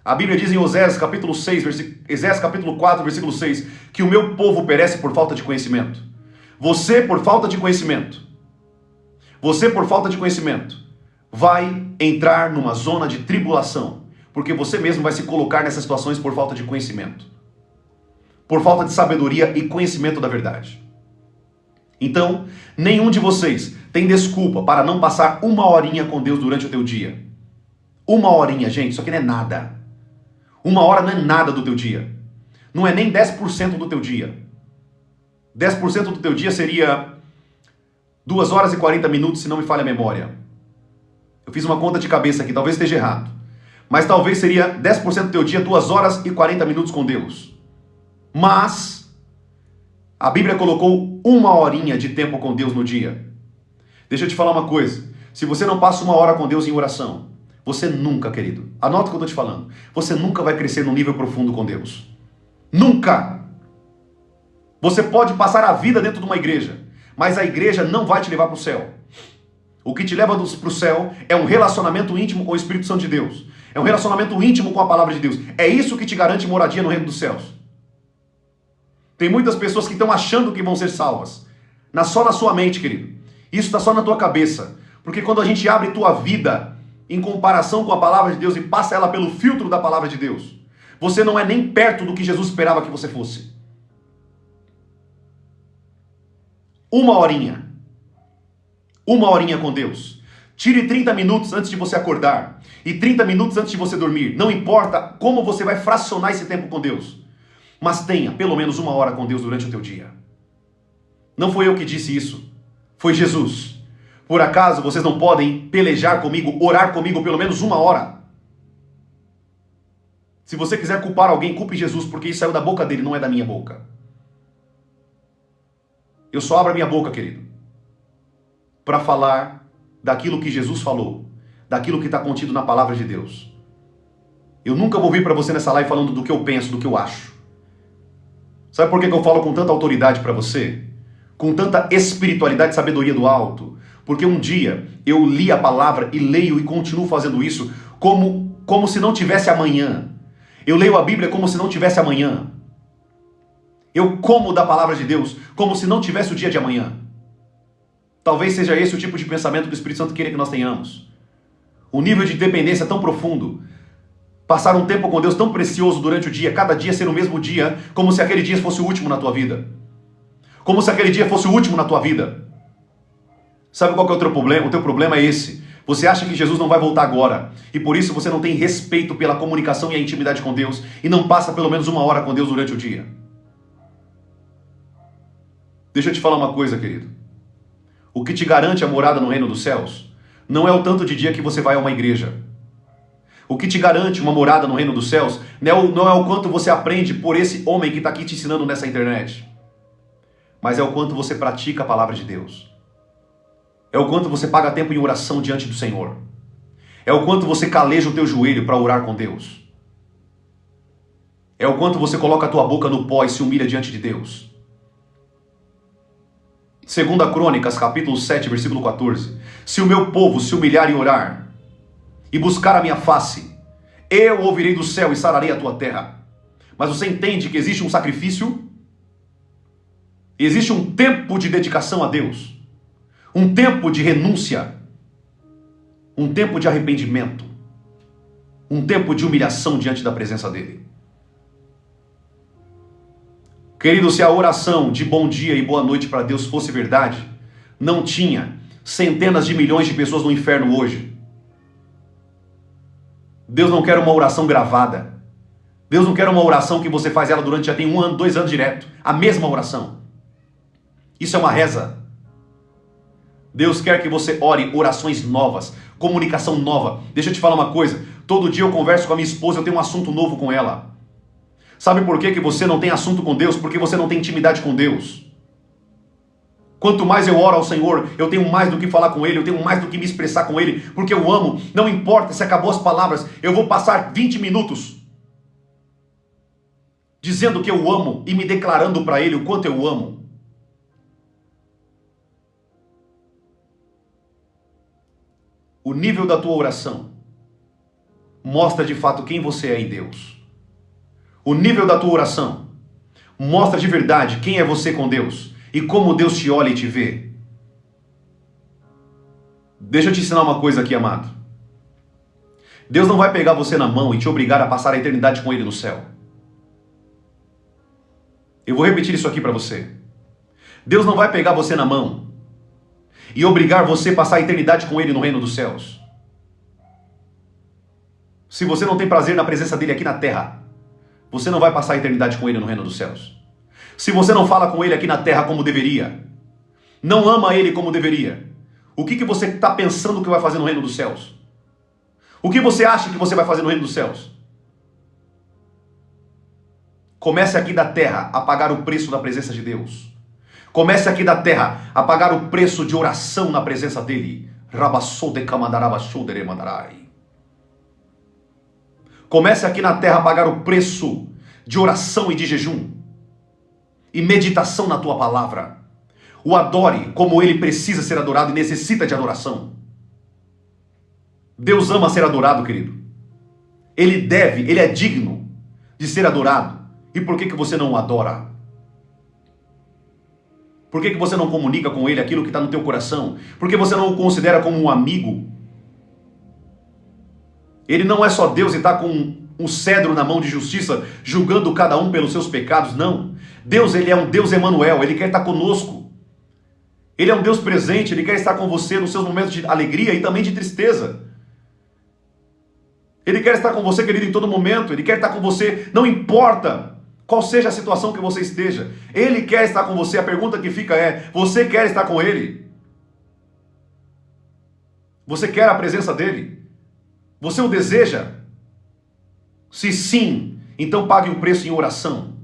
S2: A Bíblia diz em Oséias capítulo 4, versículo 6, que o meu povo perece por falta de conhecimento. Você, por falta de conhecimento, vai entrar numa zona de tribulação, porque você mesmo vai se colocar nessas situações por falta de conhecimento, por falta de sabedoria e conhecimento da verdade. Então, nenhum de vocês tem desculpa para não passar 1 horinha com Deus durante o teu dia. 1 horinha, gente, isso aqui não é nada. 1 hora não é nada do teu dia. Não é nem 10% do teu dia. 10% do teu dia seria 2 horas e 40 minutos, se não me falha a memória. Eu fiz uma conta de cabeça aqui, talvez esteja errado. Mas talvez seria 10% do teu dia, 2 horas e 40 minutos com Deus. Mas a Bíblia colocou 1 horinha de tempo com Deus no dia. Deixa eu te falar uma coisa. Se você não passa 1 hora com Deus em oração, você nunca, querido, anota o que eu estou te falando, você nunca vai crescer num nível profundo com Deus. Nunca! Você pode passar a vida dentro de uma igreja, mas a igreja não vai te levar para o céu. O que te leva para o céu é um relacionamento íntimo com o Espírito Santo de Deus. É um relacionamento íntimo com a palavra de Deus. É isso que te garante moradia no reino dos céus. Tem muitas pessoas que estão achando que vão ser salvas. Só na sua mente, querido. Isso está só na tua cabeça. Porque quando a gente abre tua vida em comparação com a palavra de Deus e passa ela pelo filtro da palavra de Deus, você não é nem perto do que Jesus esperava que você fosse. 1 horinha. 1 horinha com Deus. Tire 30 minutos antes de você acordar e 30 minutos antes de você dormir. Não importa como você vai fracionar esse tempo com Deus, mas tenha pelo menos 1 hora com Deus durante o teu dia. Não foi eu que disse isso, foi Jesus. Por acaso vocês não podem pelejar comigo, orar comigo pelo menos 1 hora? Se você quiser culpar alguém, culpe Jesus, porque isso saiu da boca dele, não é da minha boca. Eu só abro a minha boca, querido, para falar daquilo que Jesus falou, daquilo que está contido na palavra de Deus. Eu nunca vou vir para você nessa live falando do que eu penso, do que eu acho. Sabe por que eu falo com tanta autoridade para você? Com tanta espiritualidade e sabedoria do alto? Porque um dia eu li a palavra e leio e continuo fazendo isso como se não tivesse amanhã. Eu leio a Bíblia como se não tivesse amanhã. Eu como da palavra de Deus como se não tivesse o dia de amanhã. Talvez seja esse o tipo de pensamento que o Espírito Santo queria que nós tenhamos. O nível de dependência é tão profundo. Passar um tempo com Deus tão precioso durante o dia, cada dia ser o mesmo dia, como se aquele dia fosse o último na tua vida. Como se aquele dia fosse o último na tua vida. Sabe qual que é o teu problema? O teu problema é esse. Você acha que Jesus não vai voltar agora. E por isso você não tem respeito pela comunicação e a intimidade com Deus. E não passa pelo menos 1 hora com Deus durante o dia. Deixa eu te falar uma coisa, querido. O que te garante a morada no reino dos céus não é o tanto de dia que você vai a uma igreja. O que te garante uma morada no reino dos céus não é o quanto você aprende por esse homem que está aqui te ensinando nessa internet. Mas é o quanto você pratica a palavra de Deus. É o quanto você paga tempo em oração diante do Senhor. É o quanto você caleja o teu joelho para orar com Deus. É o quanto você coloca a tua boca no pó e se humilha diante de Deus. 2 Crônicas, capítulo 7, versículo 14. Se o meu povo se humilhar e orar, e buscar a minha face, eu ouvirei do céu e sararei a tua terra. Mas você entende que existe um sacrifício? Existe um tempo de dedicação a Deus. Um tempo de renúncia. Um tempo de arrependimento. Um tempo de humilhação diante da presença dele. Querido, se a oração de bom dia e boa noite para Deus fosse verdade, não tinha centenas de milhões de pessoas no inferno hoje. Deus não quer uma oração gravada. Deus não quer uma oração que você faz ela durante já tem 1 ano, 2 anos direto. A mesma oração. Isso é uma reza. Deus quer que você ore orações novas, comunicação nova. Deixa eu te falar uma coisa. Todo dia eu converso com a minha esposa, eu tenho um assunto novo com ela. Sabe por que você não tem assunto com Deus? Porque você não tem intimidade com Deus. Quanto mais eu oro ao Senhor, eu tenho mais do que falar com Ele, eu tenho mais do que me expressar com Ele, porque eu amo. Não importa se acabou as palavras, eu vou passar 20 minutos dizendo que eu amo e me declarando para Ele o quanto eu amo. O nível da tua oração mostra de fato quem você é em Deus. O nível da tua oração mostra de verdade quem é você com Deus e como Deus te olha e te vê. Deixa eu te ensinar uma coisa aqui, amado. Deus não vai pegar você na mão e te obrigar a passar a eternidade com Ele no céu. Eu vou repetir isso aqui para você. Deus não vai pegar você na mão e obrigar você a passar a eternidade com Ele no reino dos céus. Se você não tem prazer na presença dEle aqui na terra, você não vai passar a eternidade com Ele no reino dos céus. Se você não fala com Ele aqui na terra como deveria, não ama Ele como deveria, o que você está pensando que vai fazer no reino dos céus? O que você acha que você vai fazer no reino dos céus? Comece aqui da terra a pagar o preço da presença de Deus. Comece aqui da terra a pagar o preço de oração na presença dEle. Comece aqui na terra a pagar o preço de oração e de jejum. E meditação na tua palavra. O adore como Ele precisa ser adorado e necessita de adoração. Deus ama ser adorado, querido. Ele é digno de ser adorado. E por que você não o adora? Por que você não comunica com Ele aquilo que está no teu coração? Por que você não o considera como um amigo? Ele não é só Deus e está com um cedro na mão de justiça, julgando cada um pelos seus pecados, não. Deus, Ele é um Deus Emanuel, Ele quer estar conosco. Ele é um Deus presente, Ele quer estar com você nos seus momentos de alegria e também de tristeza. Ele quer estar com você, querido, em todo momento. Ele quer estar com você, não importa qual seja a situação que você esteja. Ele quer estar com você. A pergunta que fica é, você quer estar com Ele? Você quer a presença dEle? Você o deseja? Se sim, então pague um preço em oração.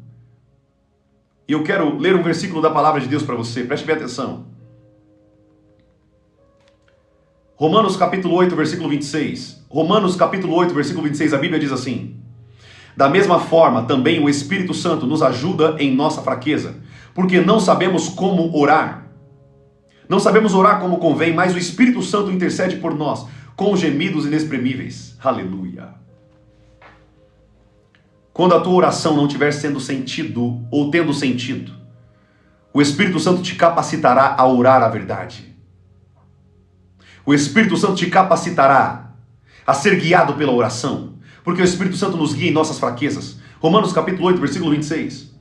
S2: E eu quero ler um versículo da palavra de Deus para você. Preste bem atenção. Romanos capítulo 8, versículo 26. Romanos capítulo 8, versículo 26, a Bíblia diz assim: da mesma forma, também o Espírito Santo nos ajuda em nossa fraqueza, porque não sabemos como orar. Não sabemos orar como convém, mas o Espírito Santo intercede por nós, com gemidos inexprimíveis. Aleluia. Quando a tua oração não estiver sendo sentido, ou tendo sentido, o Espírito Santo te capacitará a orar a verdade. O Espírito Santo te capacitará a ser guiado pela oração. porque o Espírito Santo nos guia em nossas fraquezas. Romanos capítulo 8, versículo 26.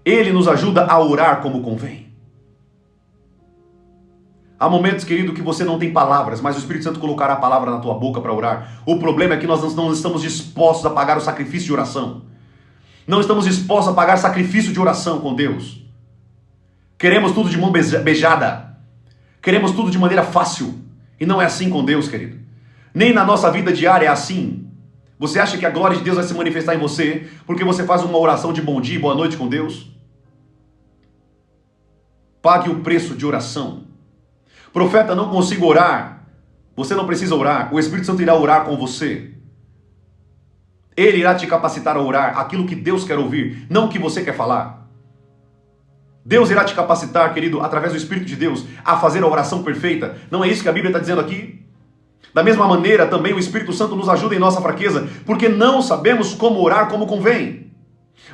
S2: Ele nos ajuda a orar como convém. Há momentos, querido, que você não tem palavras, mas o Espírito Santo colocará a palavra na tua boca para orar. O problema é que nós não estamos dispostos a pagar o sacrifício de oração. Não estamos dispostos a pagar sacrifício de oração com Deus. Queremos tudo de mão beijada. Queremos tudo de maneira fácil. E não é assim com Deus, querido. Nem na nossa vida diária é assim. Você acha que a glória de Deus vai se manifestar em você porque você faz uma oração de bom dia e boa noite com Deus? Pague o preço de oração. Profeta, não consigo orar. Você não precisa orar. O Espírito Santo irá orar com você. Ele irá te capacitar a orar aquilo que Deus quer ouvir, não o que você quer falar. Deus irá te capacitar, querido, através do Espírito de Deus, a fazer a oração perfeita. Não é isso que a Bíblia está dizendo aqui? Da mesma maneira, também o Espírito Santo nos ajuda em nossa fraqueza, porque não sabemos como orar como convém.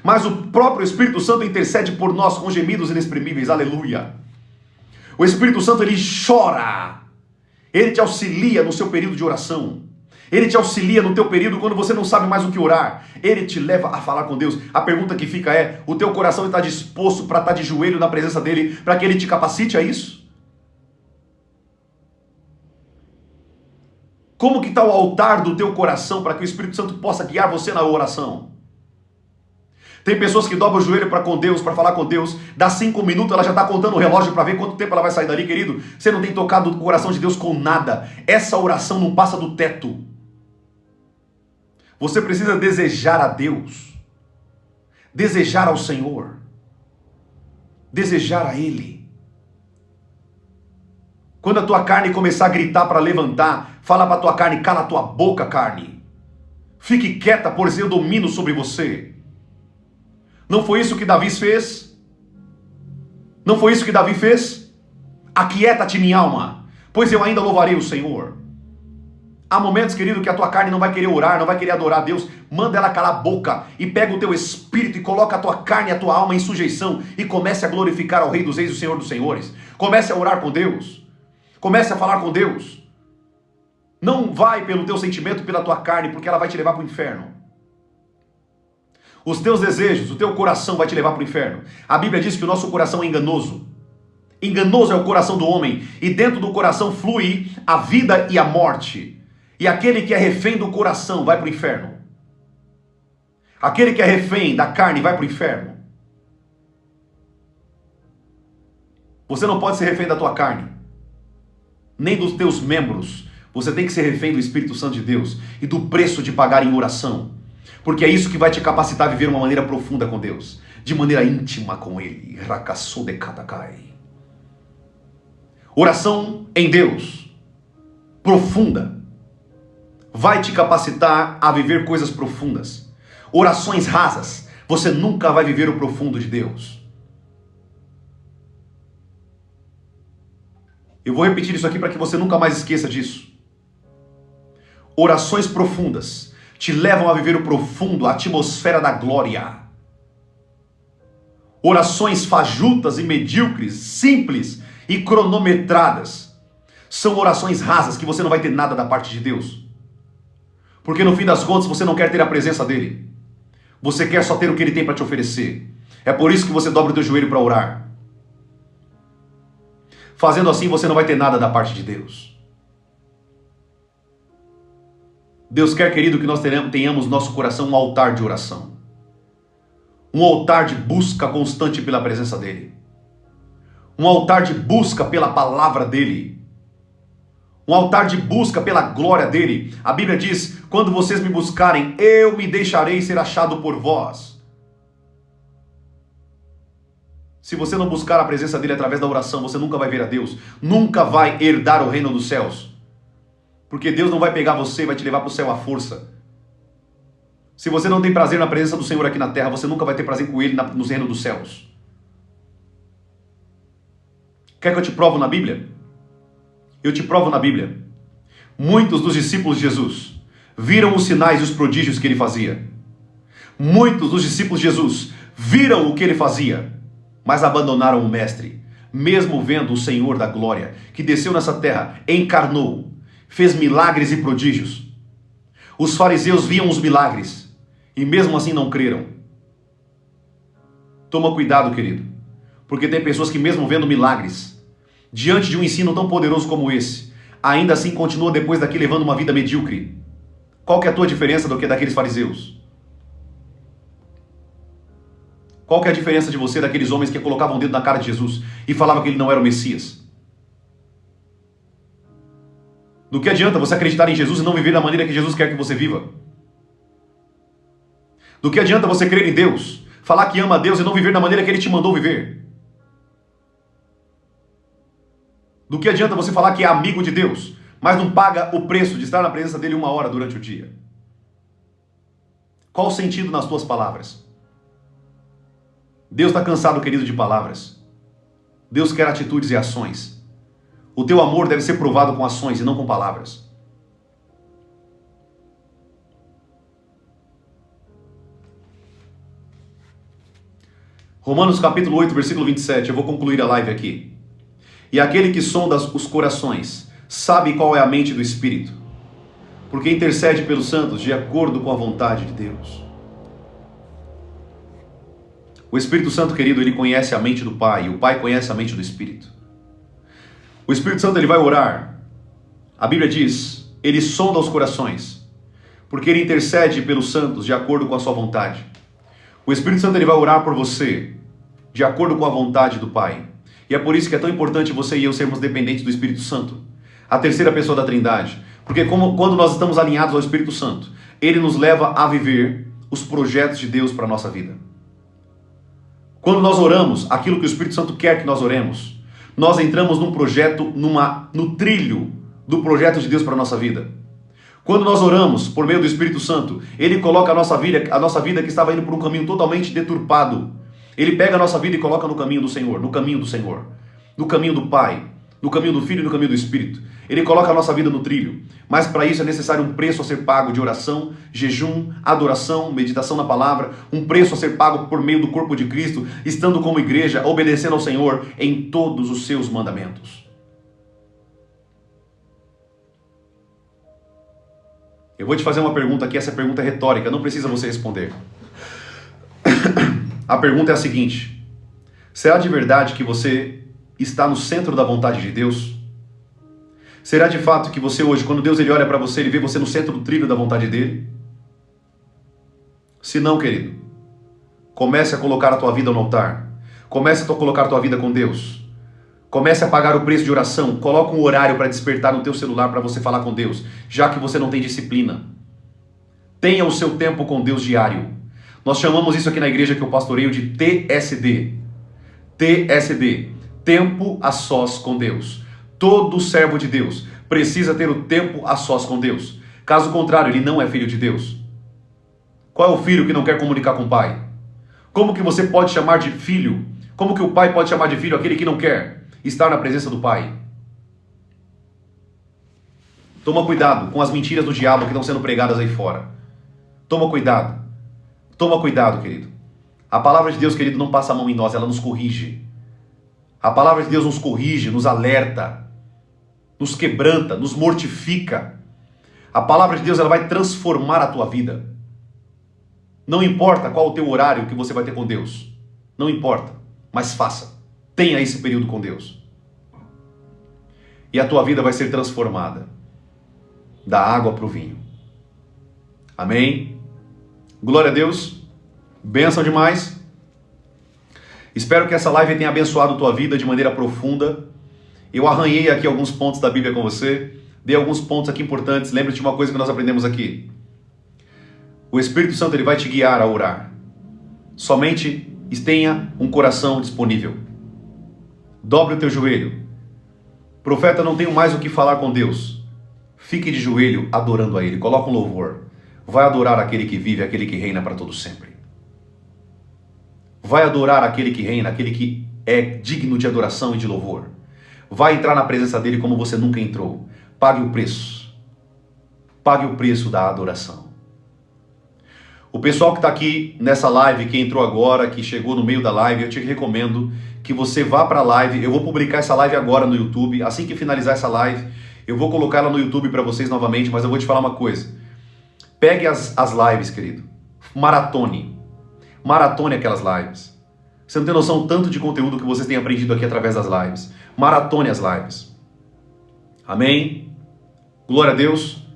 S2: Mas o próprio Espírito Santo intercede por nós com gemidos inexprimíveis. Aleluia! O Espírito Santo, ele chora. Ele te auxilia no seu período de oração. Ele te auxilia no teu período quando você não sabe mais o que orar. Ele te leva a falar com Deus. A pergunta que fica é, o teu coração está disposto para estar de joelho na presença dele, para que ele te capacite a isso? Como que está o altar do teu coração para que o Espírito Santo possa guiar você na oração? Tem pessoas que dobram o joelho para com Deus, para falar com Deus, dá 5 minutos, ela já está contando o relógio para ver quanto tempo ela vai sair dali, querido. Você não tem tocado o coração de Deus com nada. Essa oração não passa do teto. Você precisa desejar a Deus, desejar ao Senhor, desejar a Ele. Quando a tua carne começar a gritar para levantar, fala para a tua carne, cala a tua boca, carne. Fique quieta, pois eu domino sobre você. Não foi isso que Davi fez? Não foi isso que Davi fez? Aquieta-te, minha alma, pois eu ainda louvarei o Senhor. Há momentos, querido, que a tua carne não vai querer orar, não vai querer adorar a Deus. Manda ela calar a boca e pega o teu espírito e coloca a tua carne e a tua alma em sujeição e comece a glorificar ao Rei dos Reis e o Senhor dos Senhores. Comece a orar com Deus. Comece a falar com Deus. Não vai pelo teu sentimento, pela tua carne, porque ela vai te levar para o inferno. Os teus desejos, o teu coração vai te levar para o inferno. A Bíblia diz que o nosso coração é enganoso. Enganoso é o coração do homem, e dentro do coração flui a vida e a morte. E aquele que é refém do coração vai para o inferno. Aquele que é refém da carne vai para o inferno. Você não pode ser refém da tua carne, nem dos teus membros. Você tem que ser refém do Espírito Santo de Deus e do preço de pagar em oração. Porque é isso que vai te capacitar a viver uma maneira profunda com Deus, de maneira íntima com Ele. Oração em Deus, profunda, vai te capacitar a viver coisas profundas. Orações rasas, você nunca vai viver o profundo de Deus. Eu vou repetir isso aqui para que você nunca mais esqueça disso. Orações profundas te levam a viver o profundo, a atmosfera da glória. Orações fajutas e medíocres, simples e cronometradas, são orações rasas que você não vai ter nada da parte de Deus. Porque no fim das contas você não quer ter a presença dele. Você quer só ter o que ele tem para te oferecer. É por isso que você dobra o teu joelho para orar. Fazendo assim você não vai ter nada da parte de Deus. Deus quer, querido, que nós tenhamos no nosso coração um altar de oração. Um altar de busca constante pela presença dele. Um altar de busca pela palavra dele. Um altar de busca pela glória dele. A Bíblia diz, quando vocês me buscarem, eu me deixarei ser achado por vós. Se você não buscar a presença dele através da oração, você nunca vai ver a Deus. Nunca vai herdar o reino dos céus. Porque Deus não vai pegar você e vai te levar para o céu à força. Se você não tem prazer na presença do Senhor aqui na terra, você nunca vai ter prazer com Ele no reino dos céus. Quer que eu te provo na Bíblia? Eu te provo na Bíblia. Muitos dos discípulos de Jesus viram os sinais e os prodígios que Ele fazia. Muitos dos discípulos de Jesus viram o que Ele fazia, mas abandonaram o Mestre, mesmo vendo o Senhor da glória, que desceu nessa terra, encarnou, fez milagres e prodígios. Os fariseus viam os milagres e mesmo assim não creram. Toma cuidado, querido, porque tem pessoas que mesmo vendo milagres, diante de um ensino tão poderoso como esse, ainda assim continua depois daqui levando uma vida medíocre. Qual que é a tua diferença do que daqueles fariseus? Qual que é a diferença de você daqueles homens que colocavam o dedo na cara de Jesus e falavam que ele não era o Messias? Do que adianta você acreditar em Jesus e não viver da maneira que Jesus quer que você viva? Do que adianta você crer em Deus, falar que ama a Deus e não viver da maneira que Ele te mandou viver? Do que adianta você falar que é amigo de Deus, mas não paga o preço de estar na presença dEle 1 hora durante o dia? Qual o sentido nas tuas palavras? Deus está cansado, querido, de palavras. Deus quer atitudes e ações. O teu amor deve ser provado com ações e não com palavras. Romanos capítulo 8, versículo 27, eu vou concluir a live aqui. E aquele que sonda os corações, sabe qual é a mente do Espírito, porque intercede pelos santos de acordo com a vontade de Deus. O Espírito Santo, querido, ele conhece a mente do Pai, e o Pai conhece a mente do Espírito. O Espírito Santo, ele vai orar. A Bíblia diz, ele sonda os corações, porque ele intercede pelos santos de acordo com a sua vontade. O Espírito Santo, ele vai orar por você de acordo com a vontade do Pai. E é por isso que é tão importante você e eu sermos dependentes do Espírito Santo, a terceira pessoa da Trindade. Porque quando nós estamos alinhados ao Espírito Santo, ele nos leva a viver os projetos de Deus para a nossa vida. Quando nós oramos aquilo que o Espírito Santo quer que nós oremos, nós entramos num projeto, no trilho do projeto de Deus para a nossa vida. Quando nós oramos por meio do Espírito Santo, ele coloca a nossa vida que estava indo por um caminho totalmente deturpado. Ele pega a nossa vida e coloca no caminho do Senhor, no caminho do Senhor, no caminho do Pai, no caminho do Filho e no caminho do Espírito. Ele coloca a nossa vida no trilho. Mas para isso é necessário um preço a ser pago de oração, jejum, adoração, meditação na palavra, um preço a ser pago por meio do corpo de Cristo, estando como igreja, obedecendo ao Senhor em todos os seus mandamentos. Eu vou te fazer uma pergunta aqui, essa pergunta é retórica, não precisa você responder. A pergunta é a seguinte: será de verdade que você está no centro da vontade de Deus? Será de fato que você hoje, quando Deus ele olha para você, ele vê você no centro do trilho da vontade dele? Se não, querido, comece a colocar a tua vida no altar. Comece a colocar a tua vida com Deus. Comece a pagar o preço de oração. Coloque um horário para despertar no teu celular para você falar com Deus, já que você não tem disciplina. Tenha o seu tempo com Deus diário. Nós chamamos isso aqui na igreja que eu pastoreio de TSD. TSD. Tempo a sós com Deus. Todo servo de Deus precisa ter o tempo a sós com Deus. Caso contrário, ele não é filho de Deus. Qual é o filho que não quer comunicar com o pai? Como que você pode chamar de filho? Como que o pai pode chamar de filho aquele que não quer estar na presença do pai? Toma cuidado com as mentiras do diabo que estão sendo pregadas aí fora. Toma cuidado. Toma cuidado, querido. A palavra de Deus, querido, não passa a mão em nós, ela nos corrige. A palavra de Deus nos corrige, nos alerta, nos quebranta, nos mortifica. A palavra de Deus ela vai transformar a tua vida. Não importa qual o teu horário que você vai ter com Deus. Não importa, mas faça. Tenha esse período com Deus. E a tua vida vai ser transformada. Da água para o vinho. Amém? Glória a Deus. Bênção demais. Espero que essa live tenha abençoado a tua vida de maneira profunda. Eu arranhei aqui alguns pontos da Bíblia com você. Dei alguns pontos aqui importantes. Lembre-te de uma coisa que nós aprendemos aqui. O Espírito Santo ele vai te guiar a orar. Somente tenha um coração disponível. Dobre o teu joelho. Profeta, não tenho mais o que falar com Deus. Fique de joelho adorando a Ele. Coloca um louvor. Vai adorar aquele que vive, aquele que reina para todo sempre. Vai adorar aquele que reina, aquele que é digno de adoração e de louvor. Vai entrar na presença dele como você nunca entrou. Pague o preço. Pague o preço da adoração. O pessoal que está aqui nessa live, que entrou agora, que chegou no meio da live, eu te recomendo que você vá para a live. Eu vou publicar essa live agora no YouTube. Assim que finalizar essa live, eu vou colocar ela no YouTube para vocês novamente, mas eu vou te falar uma coisa. Pegue as lives, querido. Maratone aquelas lives. Você não tem noção tanto de conteúdo que vocês têm aprendido aqui através das lives. Maratone as lives. Amém? Glória a Deus.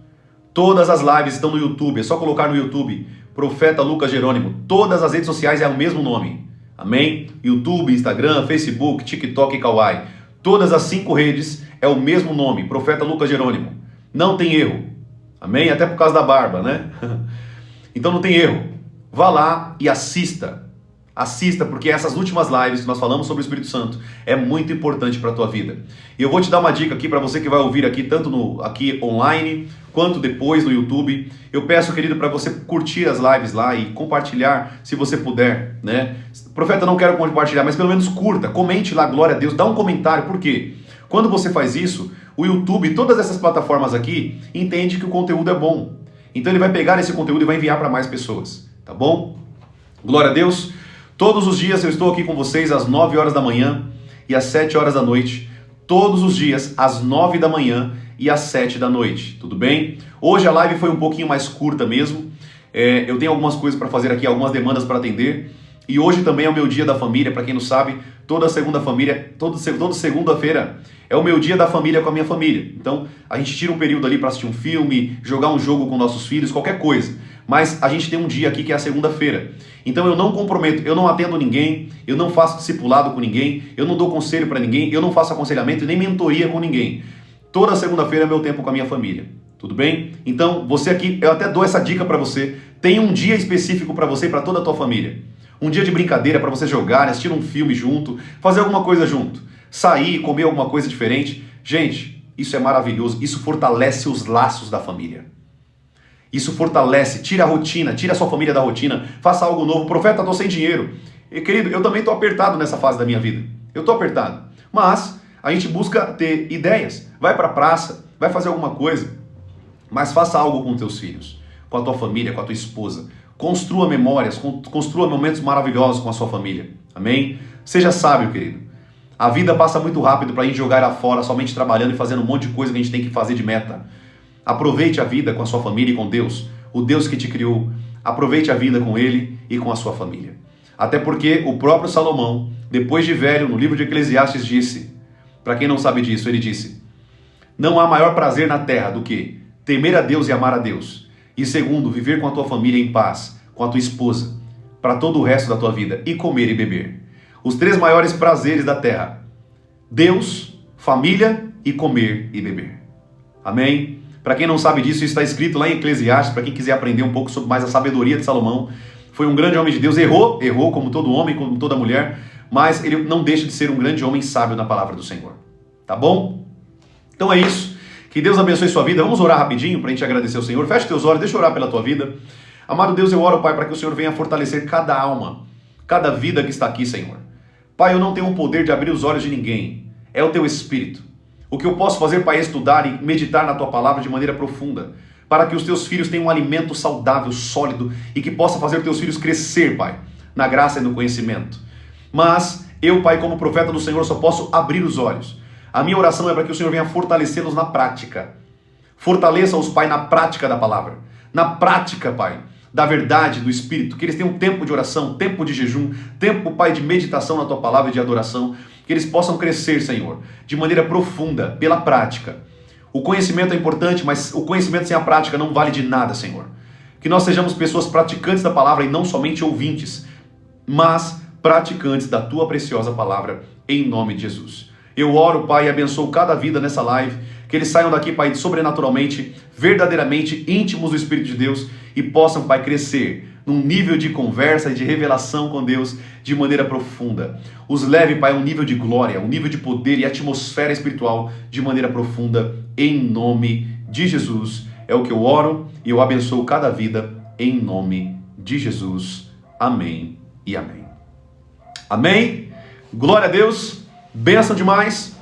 S2: Todas as lives estão no YouTube. É só colocar no YouTube Profeta Lucas Jerônimo. Todas as redes sociais é o mesmo nome. Amém? YouTube, Instagram, Facebook, TikTok e Kawaii. Todas as 5 redes é o mesmo nome. Profeta Lucas Jerônimo. Não tem erro. Amém? Até por causa da barba, né? Então não tem erro. Vá lá e assista. Assista, porque essas últimas lives que nós falamos sobre o Espírito Santo é muito importante para a tua vida. E eu vou te dar uma dica aqui para você que vai ouvir aqui, tanto aqui online, quanto depois no YouTube. Eu peço, querido, para você curtir as lives lá e compartilhar, se você puder, né? Profeta, não quero compartilhar, mas pelo menos curta, comente lá, glória a Deus, dá um comentário. Por quê? Quando você faz isso, o YouTube, todas essas plataformas aqui, entende que o conteúdo é bom. Então ele vai pegar esse conteúdo e vai enviar para mais pessoas, tá bom? Glória a Deus. Todos os dias eu estou aqui com vocês às 9 horas da manhã e às 7 horas da noite. Todos os dias às 9 da manhã e às 7 da noite, tudo bem? Hoje a live foi um pouquinho mais curta mesmo. Eu tenho algumas coisas para fazer aqui, algumas demandas para atender. E hoje também é o meu dia da família, para quem não sabe, toda segunda-feira é o meu dia da família com a minha família. Então a gente tira um período ali para assistir um filme, jogar um jogo com nossos filhos, qualquer coisa. Mas a gente tem um dia aqui que é a segunda-feira. Então eu não comprometo, eu não atendo ninguém, eu não faço discipulado com ninguém, eu não dou conselho para ninguém, eu não faço aconselhamento e nem mentoria com ninguém. Toda segunda-feira é meu tempo com a minha família. Tudo bem? Então você aqui, eu até dou essa dica para você. Tem um dia específico para você e para toda a tua família. Um dia de brincadeira para você jogar, assistir um filme junto, fazer alguma coisa junto. Sair, comer alguma coisa diferente. Gente, isso é maravilhoso. Isso fortalece os laços da família. Isso fortalece, tira a rotina, tira a sua família da rotina, faça algo novo. Profeta, estou sem dinheiro. E, querido, eu também estou apertado nessa fase da minha vida. Eu estou apertado. Mas a gente busca ter ideias. Vai para a praça, vai fazer alguma coisa. Mas faça algo com os teus filhos, com a tua família, com a tua esposa. Construa memórias, construa momentos maravilhosos com a sua família. Amém? Seja sábio, querido. A vida passa muito rápido para a gente jogar lá fora, somente trabalhando e fazendo um monte de coisa que a gente tem que fazer de meta. Aproveite a vida com a sua família e com Deus, o Deus que te criou. Aproveite a vida com Ele e com a sua família. Até porque o próprio Salomão, depois de velho, no livro de Eclesiastes disse, para quem não sabe disso, ele disse: não há maior prazer na terra do que temer a Deus e amar a Deus. E segundo, viver com a tua família em paz, com a tua esposa, para todo o resto da tua vida, e comer e beber. Os 3 maiores prazeres da terra: Deus, família e comer e beber. Amém? Para quem não sabe disso, isso está escrito lá em Eclesiastes, para quem quiser aprender um pouco sobre mais a sabedoria de Salomão. Foi um grande homem de Deus, errou como todo homem, como toda mulher, mas ele não deixa de ser um grande homem sábio na palavra do Senhor. Tá bom? Então é isso. Que Deus abençoe sua vida. Vamos orar rapidinho para a gente agradecer ao Senhor. Feche teus olhos, deixa eu orar pela tua vida. Amado Deus, eu oro, Pai, para que o Senhor venha fortalecer cada alma, cada vida que está aqui, Senhor. Pai, eu não tenho o poder de abrir os olhos de ninguém. É o teu Espírito. O que eu posso fazer, Pai, é estudar e meditar na tua palavra de maneira profunda, para que os teus filhos tenham um alimento saudável, sólido, e que possa fazer os teus filhos crescer, Pai, na graça e no conhecimento. Mas eu, Pai, como profeta do Senhor, só posso abrir os olhos. A minha oração é para que o Senhor venha fortalecê-los na prática. Fortaleça-os, Pai, na prática da palavra. Na prática, Pai, da verdade, do Espírito. Que eles tenham tempo de oração, tempo de jejum, tempo, Pai, de meditação na tua palavra e de adoração. Que eles possam crescer, Senhor, de maneira profunda, pela prática. O conhecimento é importante, mas o conhecimento sem a prática não vale de nada, Senhor. Que nós sejamos pessoas praticantes da palavra e não somente ouvintes, mas praticantes da tua preciosa palavra, em nome de Jesus. Eu oro, Pai, e abençoo cada vida nessa live, que eles saiam daqui, Pai, sobrenaturalmente, verdadeiramente íntimos do Espírito de Deus e possam, Pai, crescer num nível de conversa e de revelação com Deus de maneira profunda. Os leve, Pai, a um nível de glória, um nível de poder e atmosfera espiritual de maneira profunda, em nome de Jesus. É o que eu oro e eu abençoo cada vida em nome de Jesus. Amém e amém. Amém? Glória a Deus. Bênção demais.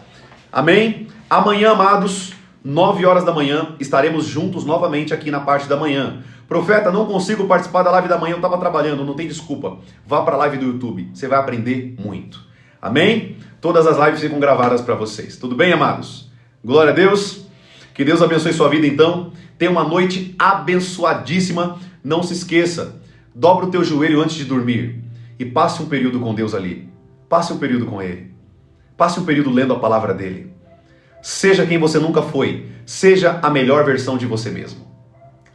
S2: Amém? Amanhã, amados, 9 horas da manhã, estaremos juntos novamente aqui na parte da manhã. Profeta, não consigo participar da live da manhã, eu estava trabalhando, não tem desculpa. Vá para a live do YouTube, você vai aprender muito. Amém? Todas as lives ficam gravadas para vocês. Tudo bem, amados? Glória a Deus. Que Deus abençoe sua vida, então. Tenha uma noite abençoadíssima. Não se esqueça, dobra o teu joelho antes de dormir e passe um período com Deus ali. Passe um período com Ele. Passe um período lendo a palavra dEle. Seja quem você nunca foi. Seja a melhor versão de você mesmo.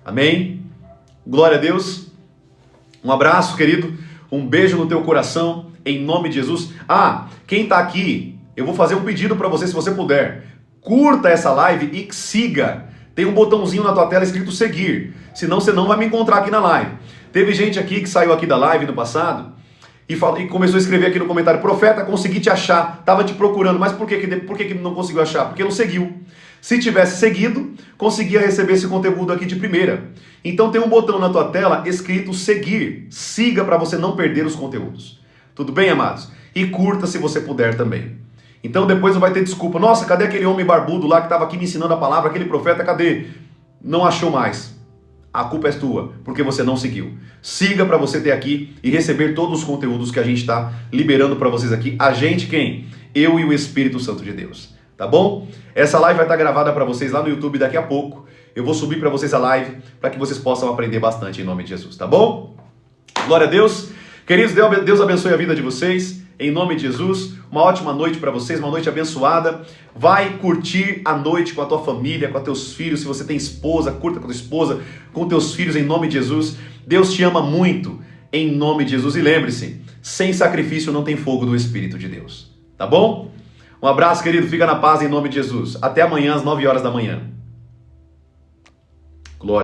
S2: Amém? Glória a Deus. Um abraço, querido. Um beijo no teu coração, em nome de Jesus. Quem está aqui, eu vou fazer um pedido para você, se você puder. Curta essa live e siga. Tem um botãozinho na tua tela escrito seguir. Senão você não vai me encontrar aqui na live. Teve gente aqui que saiu aqui da live no passado e começou a escrever aqui no comentário: profeta, consegui te achar, tava te procurando, mas por que não conseguiu achar? Porque não seguiu. Se tivesse seguido, conseguia receber esse conteúdo aqui de primeira. Então tem um botão na tua tela escrito seguir. Siga para você não perder os conteúdos. Tudo bem, amados? E curta se você puder também. Então depois não vai ter desculpa. Nossa, cadê aquele homem barbudo lá que estava aqui me ensinando a palavra? Aquele profeta, cadê? Não achou mais. A culpa é tua, porque você não seguiu. Siga para você ter aqui e receber todos os conteúdos que a gente está liberando para vocês aqui. A gente quem? Eu e o Espírito Santo de Deus. Tá bom? Essa live vai estar gravada para vocês lá no YouTube daqui a pouco. Eu vou subir para vocês a live para que vocês possam aprender bastante em nome de Jesus, tá bom? Glória a Deus. Queridos, Deus abençoe a vida de vocês. Em nome de Jesus, uma ótima noite para vocês, uma noite abençoada. Vai curtir a noite com a tua família, com os teus filhos. Se você tem esposa, curta com a tua esposa, com teus filhos, em nome de Jesus. Deus te ama muito, em nome de Jesus. E lembre-se, sem sacrifício não tem fogo do Espírito de Deus. Tá bom? Um abraço, querido. Fica na paz, em nome de Jesus. Até amanhã, às 9 horas da manhã.